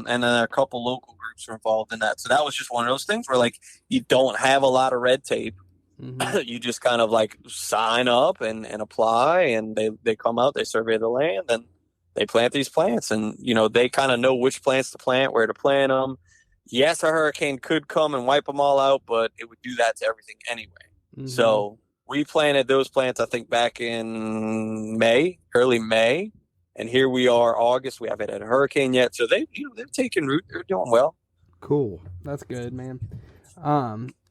and then a couple local groups were involved in that. So that was just one of those things where, like, you don't have a lot of red tape. You just kind of like sign up and apply, and they come out, they survey the land, and they plant these plants, and, they kind of know which plants to plant, where to plant them. Yes, a hurricane could come and wipe them all out, but it would do that to everything anyway. So we planted those plants, I think, back in early May, and here we are, August. We haven't had a hurricane yet, so they're taking root. They're doing well. Cool. That's good, man.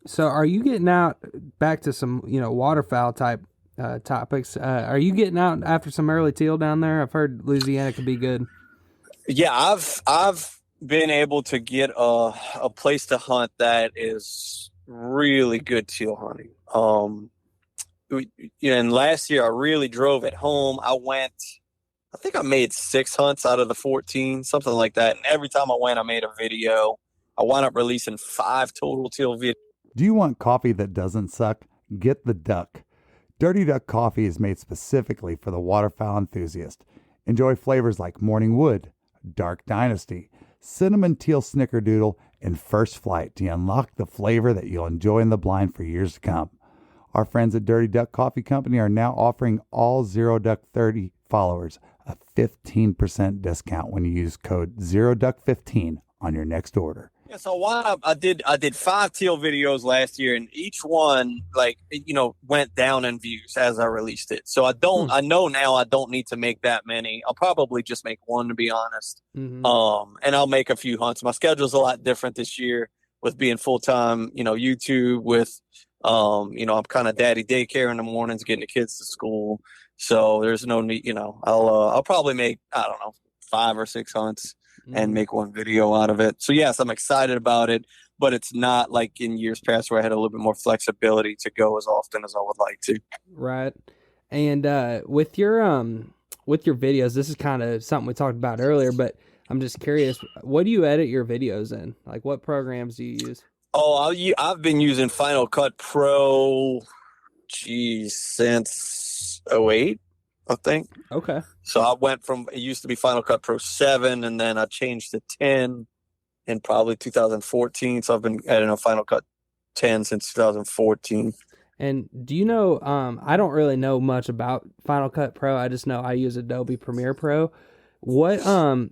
So are you getting out back to some, waterfowl type topics? Are you getting out after some early teal down there? I've heard Louisiana could be good. Yeah, I've been able to get a place to hunt that is really good teal hunting. And last year I really drove at home. I think I made 6 hunts out of the 14, something like that. And every time I went, I made a video. I wound up releasing 5 total teal videos. Do you want coffee that doesn't suck? Get the Duck. Dirty Duck coffee is made specifically for the waterfowl enthusiast. Enjoy flavors like Morning Wood, Dark Dynasty, Cinnamon Teal Snickerdoodle, and First Flight to unlock the flavor that you'll enjoy in the blind for years to come. Our friends at Dirty Duck Coffee Company are now offering all Zero Duck 30 followers a 15% discount when you use code ZeroDuck15 on your next order. Yeah, so I did 5 teal videos last year, and each one went down in views as I released it. So I know now I don't need to make that many. I'll probably just make one, to be honest. Mm-hmm. And I'll make a few hunts. My schedule's a lot different this year with being full-time, YouTube with I'm kind of daddy daycare in the mornings, getting the kids to school. So there's no need, I'll probably make, I don't know, 5 or 6 hunts and make one video out of it. So yes, I'm excited about it, but it's not like in years past where I had a little bit more flexibility to go as often as I would like to. Right. And with your videos, this is kind of something we talked about earlier, but I'm just curious, what do you edit your videos in? Like, what programs do you use? Oh, I've been using Final Cut Pro, since 2008, I think. Okay. So I went from, it used to be Final Cut Pro 7, and then I changed to 10 in probably 2014. So I've been editing Final Cut 10 since 2014. And do you know, I don't really know much about Final Cut Pro. I just know I use Adobe Premiere Pro. What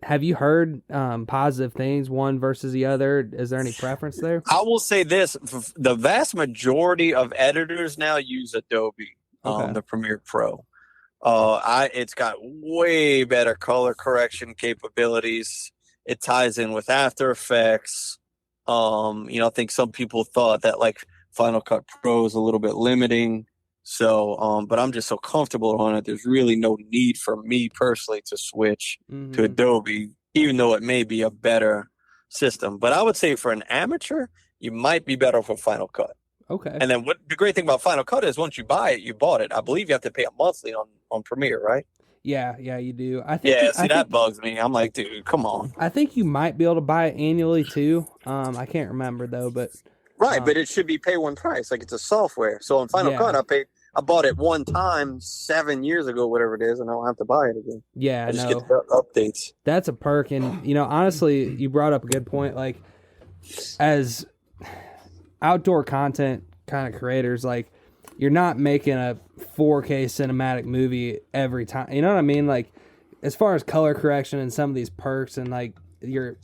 have you heard positive things, one versus the other? Is there any preference there? I will say this, the vast majority of editors now use Adobe, the Premiere Pro. It's got way better color correction capabilities. It ties in with After Effects. I think some people thought that like Final Cut Pro is a little bit limiting. So, but I'm just so comfortable on it. There's really no need for me personally to switch to Adobe, even though it may be a better system. But I would say for an amateur, you might be better for Final Cut. Okay. And then what the great thing about Final Cut is once you buy it, you bought it. I believe you have to pay a monthly on Premiere, right? Yeah, you do. I think that bugs me. I'm like, dude, come on. I think you might be able to buy it annually too. I can't remember though, but right, but it should be pay one price, like it's a software. So in Final Cut, I bought it one time 7 years ago, whatever it is, and I don't have to buy it again. Yeah, I just get the updates. That's a perk, and honestly, you brought up a good point. Like, as outdoor content kind of creators, like, you're not making a 4K cinematic movie every time. You know what I mean? Like, as far as color correction and some of these perks and like your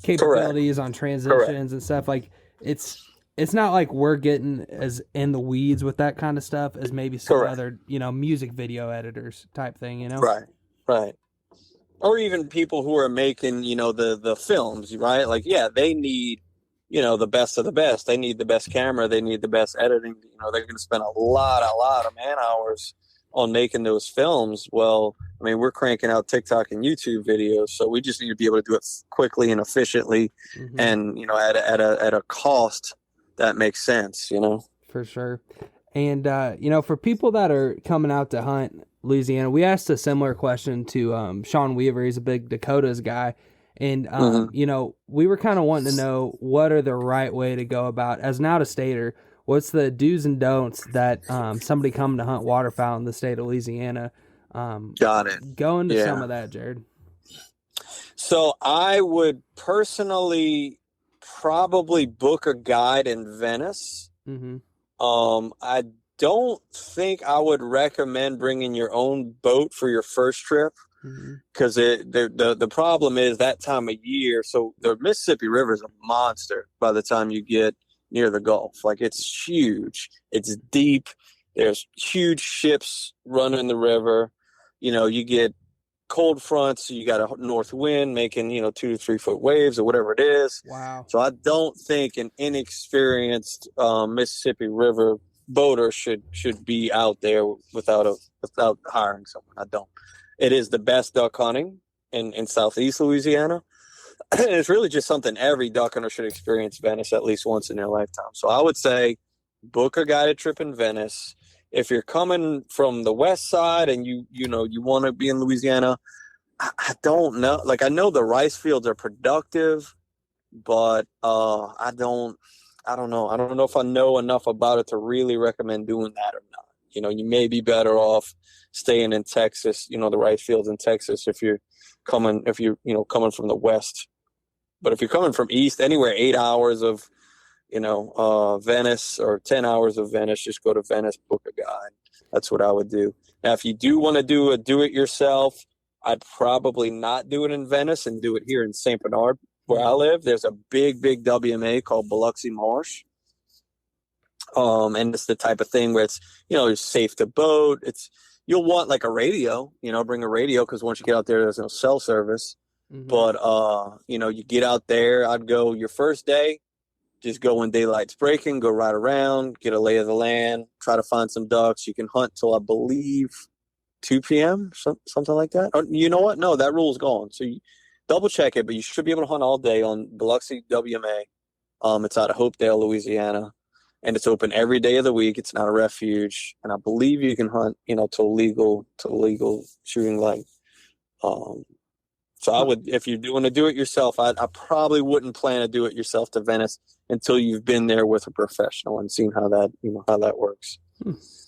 capabilities on transitions and stuff, like it's not like we're getting as in the weeds with that kind of stuff as maybe some other, music video editors type thing, Right. Or even people who are making, the films, right? Like, yeah, they need, the best of the best. They need the best camera. They need the best editing. They're going to spend a lot of man hours on making those films. Well, I mean, we're cranking out TikTok and YouTube videos, so we just need to be able to do it quickly and efficiently, and at a cost that makes sense. For sure. And for people that are coming out to hunt Louisiana, we asked a similar question to Sean Weaver. He's a big Dakotas guy. And, we were kind of wanting to know what are the right way to go about, as an out-of-stater, what's the do's and don'ts that somebody coming to hunt waterfowl in the state of Louisiana? Got it. Go into some of that, Jared. So I would personally probably book a guide in Venice. I don't think I would recommend bringing your own boat for your first trip. Because the problem is that time of year. So the Mississippi River is a monster by the time you get near the Gulf. Like, it's huge. It's deep. There's huge ships running the river. You get cold fronts. You got a north wind making 2 to 3 foot waves or whatever it is. Wow. So I don't think an inexperienced Mississippi River boater should be out there without hiring someone. I don't. It is the best duck hunting in southeast Louisiana. It's really just something every duck hunter should experience Venice at least once in their lifetime. So I would say book a guided trip in Venice. If you're coming from the west side and you want to be in Louisiana, I don't know. Like, I know the rice fields are productive, but I don't know. I don't know if I know enough about it to really recommend doing that or not. You may be better off staying in Texas, the rice fields in Texas if you're coming from the west. But if you're coming from east, anywhere 8 hours of Venice or 10 hours of Venice, just go to Venice, book a guide. That's what I would do. Now, if you do want to do it yourself, I'd probably not do it in Venice and do it here in St. Bernard, where I live. There's a big WMA called Biloxi Marsh. And it's the type of thing where it's, it's safe to boat. You'll want like a radio, bring a radio, because once you get out there's no cell service. Mm-hmm. But, you get out there, I'd go your first day, just go when daylight's breaking, go right around, get a lay of the land, try to find some ducks. You can hunt till, I believe, 2 p.m., something like that. Or, you know what? No, that rule's gone. So you double check it, but you should be able to hunt all day on Biloxi WMA. It's out of Hopedale, Louisiana, and it's open every day of the week. It's not a refuge, and I believe you can hunt, to legal shooting light. So I would, if you're doing to do it yourself, I probably wouldn't plan to do it yourself to Venice until you've been there with a professional and seen how that works.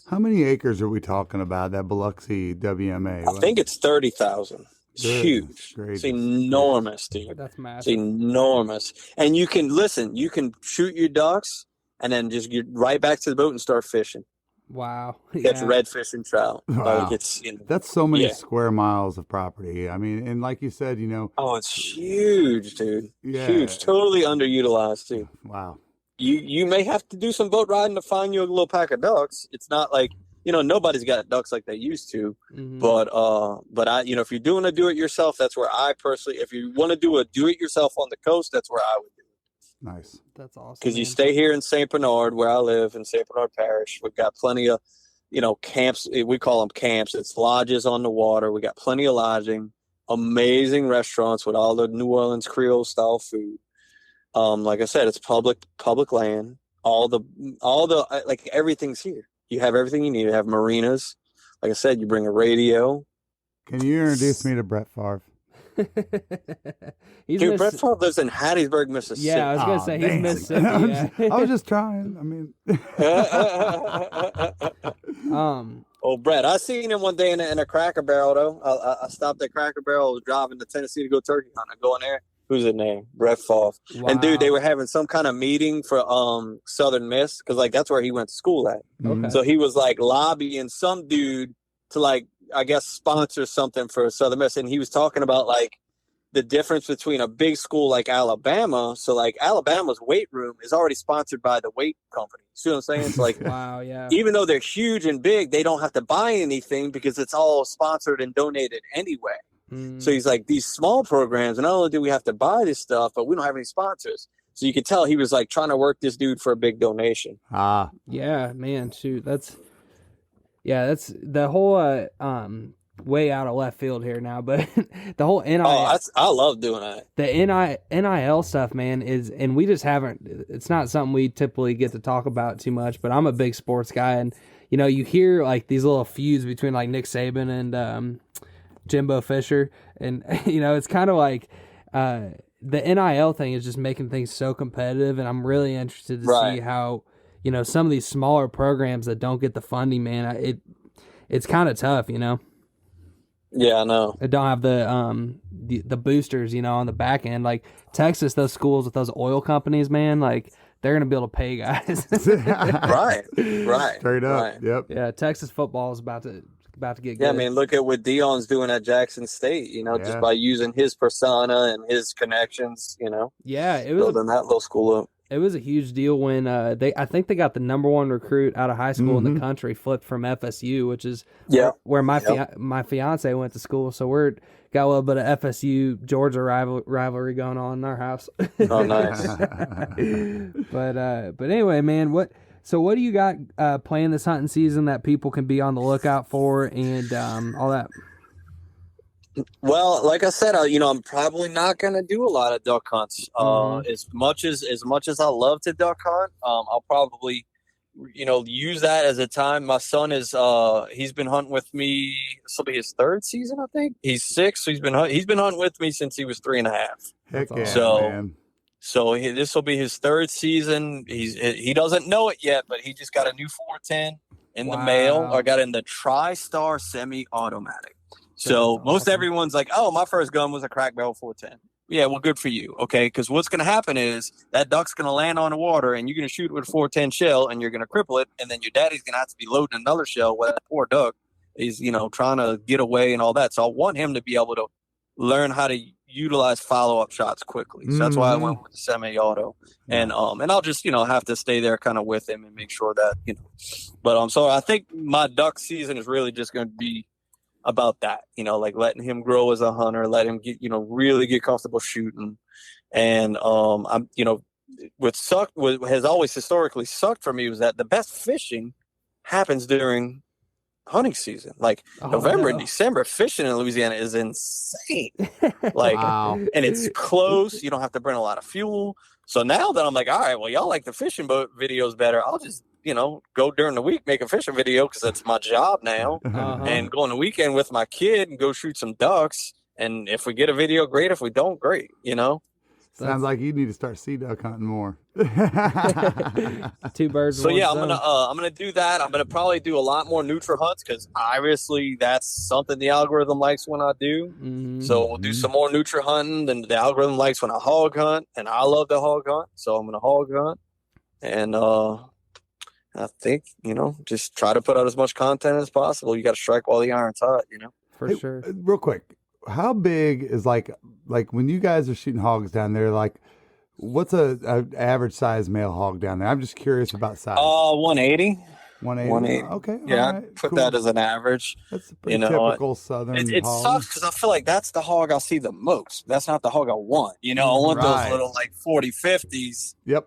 How many acres are we talking about, that Biloxi WMA? I think it's 30,000. It's huge. It's enormous, dude. That's massive. It's enormous. And you can shoot your ducks and then just get right back to the boat and start fishing. Wow. Catch redfish and trout. Wow. That's so many square miles of property. I mean, and like you said, Oh, it's huge, dude. Yeah. Huge. Totally underutilized, too. Wow. You may have to do some boat riding to find you a little pack of ducks. It's not like, nobody's got ducks like they used to. Mm-hmm. But I, if you're doing a do-it-yourself, that's where I personally, if you want to do a do-it-yourself on the coast, that's where I would do it. Nice. That's awesome. Because you stay here in St. Bernard, where I live in St. Bernard Parish. We've got plenty of, camps. We call them camps. It's lodges on the water. We got plenty of lodging, amazing restaurants with all the New Orleans Creole style food. Like I said, it's public land. All the like everything's here. You have everything you need. You have marinas. Like I said, you bring a radio. Can you introduce me to Brett Favre? Dude, Brett Favre lives in Hattiesburg, Mississippi. Yeah, I was gonna say he's Mississippi. I was just trying. I mean, Oh, Brett, I seen him one day in a Cracker Barrel though. I stopped at Cracker Barrel. I was driving to Tennessee to go turkey hunting. I go in there. Who's his name? Brett Favre. Wow. And dude, they were having some kind of meeting for Southern Miss, because like that's where he went to school at. Okay. So he was like lobbying some dude to like, I guess, sponsor something for Southern Miss, and he was talking about like the difference between a big school like Alabama. So like Alabama's weight room is already sponsored by the weight company. See what I'm saying? It's like, wow, yeah. Even though they're huge and big, they don't have to buy anything because it's all sponsored and donated anyway. So he's like, these small programs, and not only do we have to buy this stuff, but we don't have any sponsors. So you could tell he was like trying to work this dude for a big donation. Yeah, man, shoot, that's the whole way out of left field here now, but the whole NIL. I love doing that. The NIL stuff, man, and we just haven't. It's not something we typically get to talk about too much. But I'm a big sports guy, and you hear like these little feuds between like Nick Saban and Jimbo Fisher, and it's kind of like the NIL thing is just making things so competitive, and I'm really interested to see how some of these smaller programs that don't get the funding, man, it's kind of tough, Yeah, I know. They don't have the boosters, on the back end. Like Texas, those schools with those oil companies, man, like they're gonna be able to pay guys. right. Straight up. Right. Yep. Yeah, Texas football is about to get good. Yeah, I mean, look at what Dion's doing at Jackson State, just by using his persona and his connections, Yeah, it was building that little school up. It was a huge deal when I think they got the number one recruit out of high school in the country flipped from FSU, which is where my fiance went to school. So got a little bit of FSU Georgia rivalry going on in our house. Oh, nice. But anyway, man, what do you got planned this hunting season that people can be on the lookout for and all that? Well, like I said, I'm probably not going to do a lot of duck hunts. As much as I love to duck hunt, I'll probably, use that as a time. My son is, he's been hunting with me. This will be his third season, I think. He's 6, so he's been hunting with me since he was 3.5. Heck yeah, man. So this will be his third season. He doesn't know it yet, but he just got a new 410. in the mail, or I got in the TriStar semi-automatic. So most everyone's like, oh, my first gun was a crack barrel 410. Yeah, well, good for you, okay? Because what's going to happen is that duck's going to land on the water, and you're going to shoot it with a 410 shell, and you're going to cripple it, and then your daddy's going to have to be loading another shell where that poor duck is, trying to get away and all that. So I want him to be able to learn how to utilize follow-up shots quickly. So that's why I went with the semi-auto. And I'll just, have to stay there kind of with him and make sure that, But so I think my duck season is really just going to be about that, like letting him grow as a hunter, let him get, really get comfortable shooting. And I'm, what has always historically sucked for me was that the best fishing happens during hunting season. Like November and December, fishing in Louisiana is insane. Like, and it's close. You don't have to burn a lot of fuel. So now that I'm like, all right, well, y'all like the fishing boat videos better, I'll just, go during the week, make a fishing video because that's my job now, and go on the weekend with my kid and go shoot some ducks. And if we get a video, great. If we don't, great. Sounds like you need to start sea duck hunting more. 2 birds. So yeah, I'm gonna do that. I'm gonna probably do a lot more neutral hunts because obviously that's something the algorithm likes when I do. So we'll do some more neutral hunting than the algorithm likes when I hog hunt, and I love to hog hunt. So I'm gonna hog hunt, and I think just try to put out as much content as possible. You got to strike while the iron's hot. For sure. Real quick, how big is like when you guys are shooting hogs down there? Like, what's a average size male hog down there? I'm just curious about size. 180. 180. Okay. Yeah, right, put cool. that as an average. That's a pretty typical southern It hog. sucks because I feel like that's the hog I see the most. That's not the hog I want. I want those little like 40, 50s. Yep.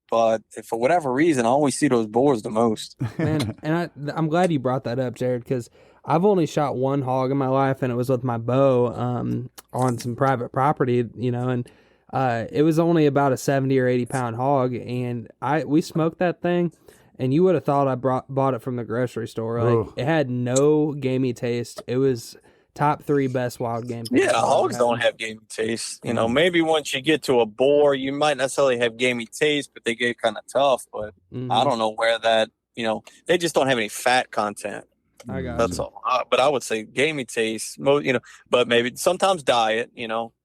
But if for whatever reason, I always see those boars the most. Man, and I'm glad you brought that up, Jared, because I've only shot one hog in my life, and it was with my bow on some private property, and it was only about a 70 or 80 pound hog, and we smoked that thing, and you would have thought I bought it from the grocery store. Like, it had no gamey taste. It was top 3 best wild game. Yeah, hogs don't have gamey taste. Maybe once you get to a boar, you might necessarily have gamey taste, but they get kind of tough. But I don't know where that, they just don't have any fat content. I got That's all. But I would say gamey taste, but maybe sometimes diet,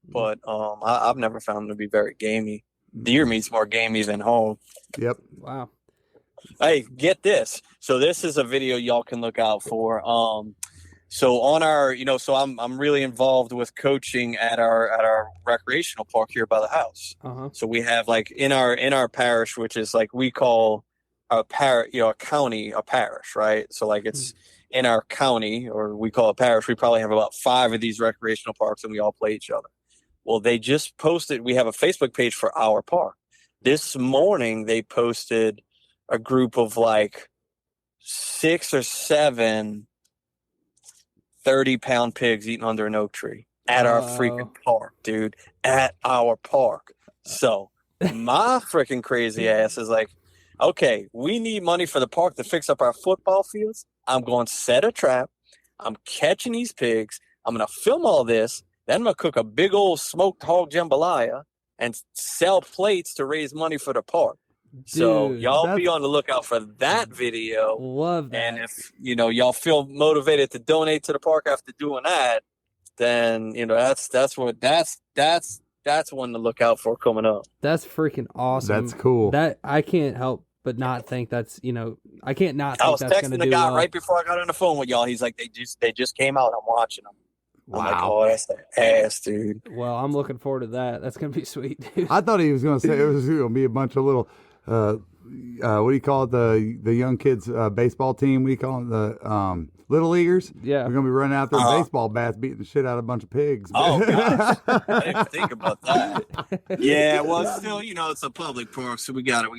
but I've never found them to be very gamey. Deer meat's more gamey than hog. Yep. Wow. Hey, get this. So this is a video y'all can look out for. So on our, so I'm really involved with coaching at our recreational park here by the house. So we have like in our parish, which is like we call a county a parish, right? So like it's in our county, or we call it parish. We probably have about 5 of these recreational parks, and we all play each other. Well, they just posted. We have a Facebook page for our park. This morning they posted a group of like 6 or 7 30-pound pigs eating under an oak tree at our freaking park, dude, at our park. So my freaking crazy ass is like, okay, we need money for the park to fix up our football fields. I'm going to set a trap. I'm catching these pigs. I'm going to film all this. Then I'm going to cook a big old smoked hog jambalaya and sell plates to raise money for the park. So y'all be on the lookout for that video. Love that. And if y'all feel motivated to donate to the park after doing that, then that's one to look out for coming up. That's freaking awesome. That's cool. That I can't help but not think that's I can't not think I was that's texting the guy right before I got on the phone with y'all. Is like they just came out. I'm watching them. Wow. I'm like, oh, that's the ass, dude. Well, I'm looking forward to that. That's gonna be sweet, dude. I thought he was going to say it was going to be a bunch of little, what do you call it? The young kids baseball team. What do you call it? The little leaguers. Yeah, we're going to be running out there with baseball bats, beating the shit out of a bunch of pigs. Oh gosh, I didn't think about that. Yeah, well, it's still it's a public park, so we gotta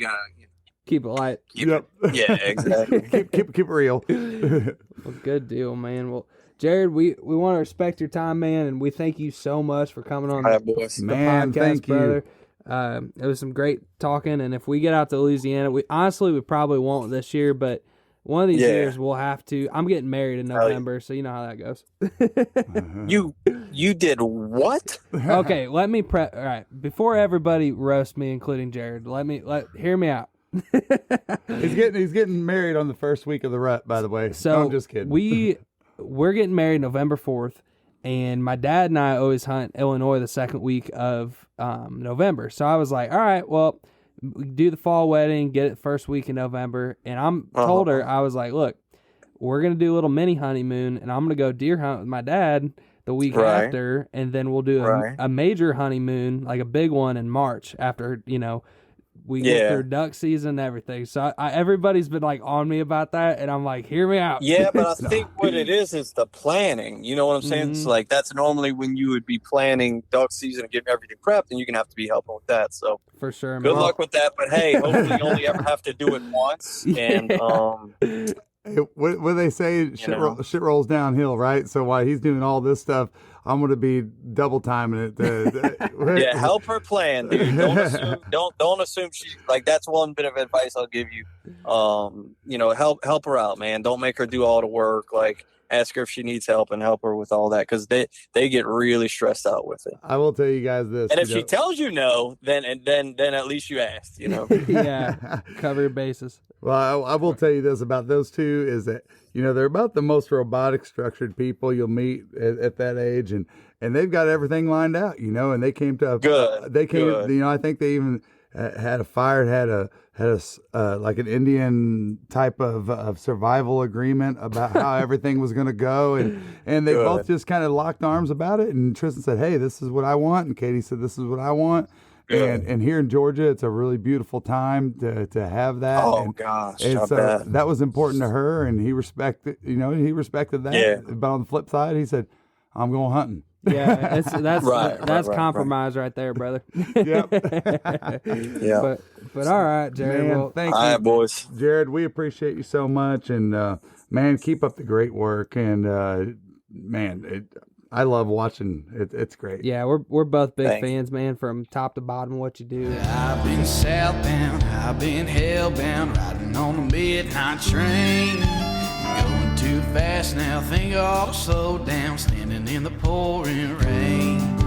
keep it light. Yeah, exactly. keep it real. Well, good deal, man. Well, Jared, we want to respect your time, man, and we thank you so much for coming on the podcast, thank brother. It was some great talking, and if we get out to Louisiana, we probably won't this year, but one of these years we'll have to. I'm getting married in November, so you know how that goes. You did what? Okay, let me all right, before everybody roast me, including Jared, hear me out. He's getting married on the first week of the rut, by the way. So No, I'm just kidding. We're getting married November 4th, and my dad and I always hunt Illinois the second week of November. So I was like, all right, well, we do the fall wedding, get it first week in November. And told her, I was like, look, we're going to do a little mini honeymoon, and I'm going to go deer hunt with my dad the week after, and then we'll do a major honeymoon, like a big one in March after, we get through duck season and everything. So everybody's been like on me about that, and I'm like, hear me out. Yeah, but I think what it is the planning. You know what I'm saying? It's like that's normally when you would be planning duck season and getting everything prepped, and you're gonna have to be helping with that. So for sure, good luck with that. But hey, hopefully you only ever have to do it once. And what they say, shit rolls downhill, right? So while he's doing all this stuff, I'm going to be double timing it. Yeah, help her plan, dude. Don't assume she's like. That's one bit of advice I'll give you. Help her out, man. Don't make her do all the work. Like, ask her if she needs help and help her with all that, because they get really stressed out with it. I will tell you guys this. And if she tells you no, then at least you asked. Yeah, cover your bases. Well, I will tell you this about those two is that, they're about the most robotic structured people you'll meet at that age. And they've got everything lined out, and they came to, good. I think they even had a fire, had a like an Indian type of survival agreement about how everything was going to go. And they both just kind of locked arms about it. And Tristan said, hey, this is what I want. And Katie said, this is what I want. And here in Georgia, it's a really beautiful time to have that. Oh, gosh. And so that was important to her, and he respected that. Yeah. But on the flip side, he said, I'm going hunting. Yeah, that's compromise right there, brother. Yep. Yeah. But all right, Jared. Man, well, thank you. All right, boys. Jared, we appreciate you so much. And, man, keep up the great work. And, I love watching it. It's great. Yeah, we're both big fans, man, from top to bottom of what you do. I've been southbound, I've been hellbound, riding on the midnight train. Going too fast now, think I ought to slow down, standing in the pouring rain.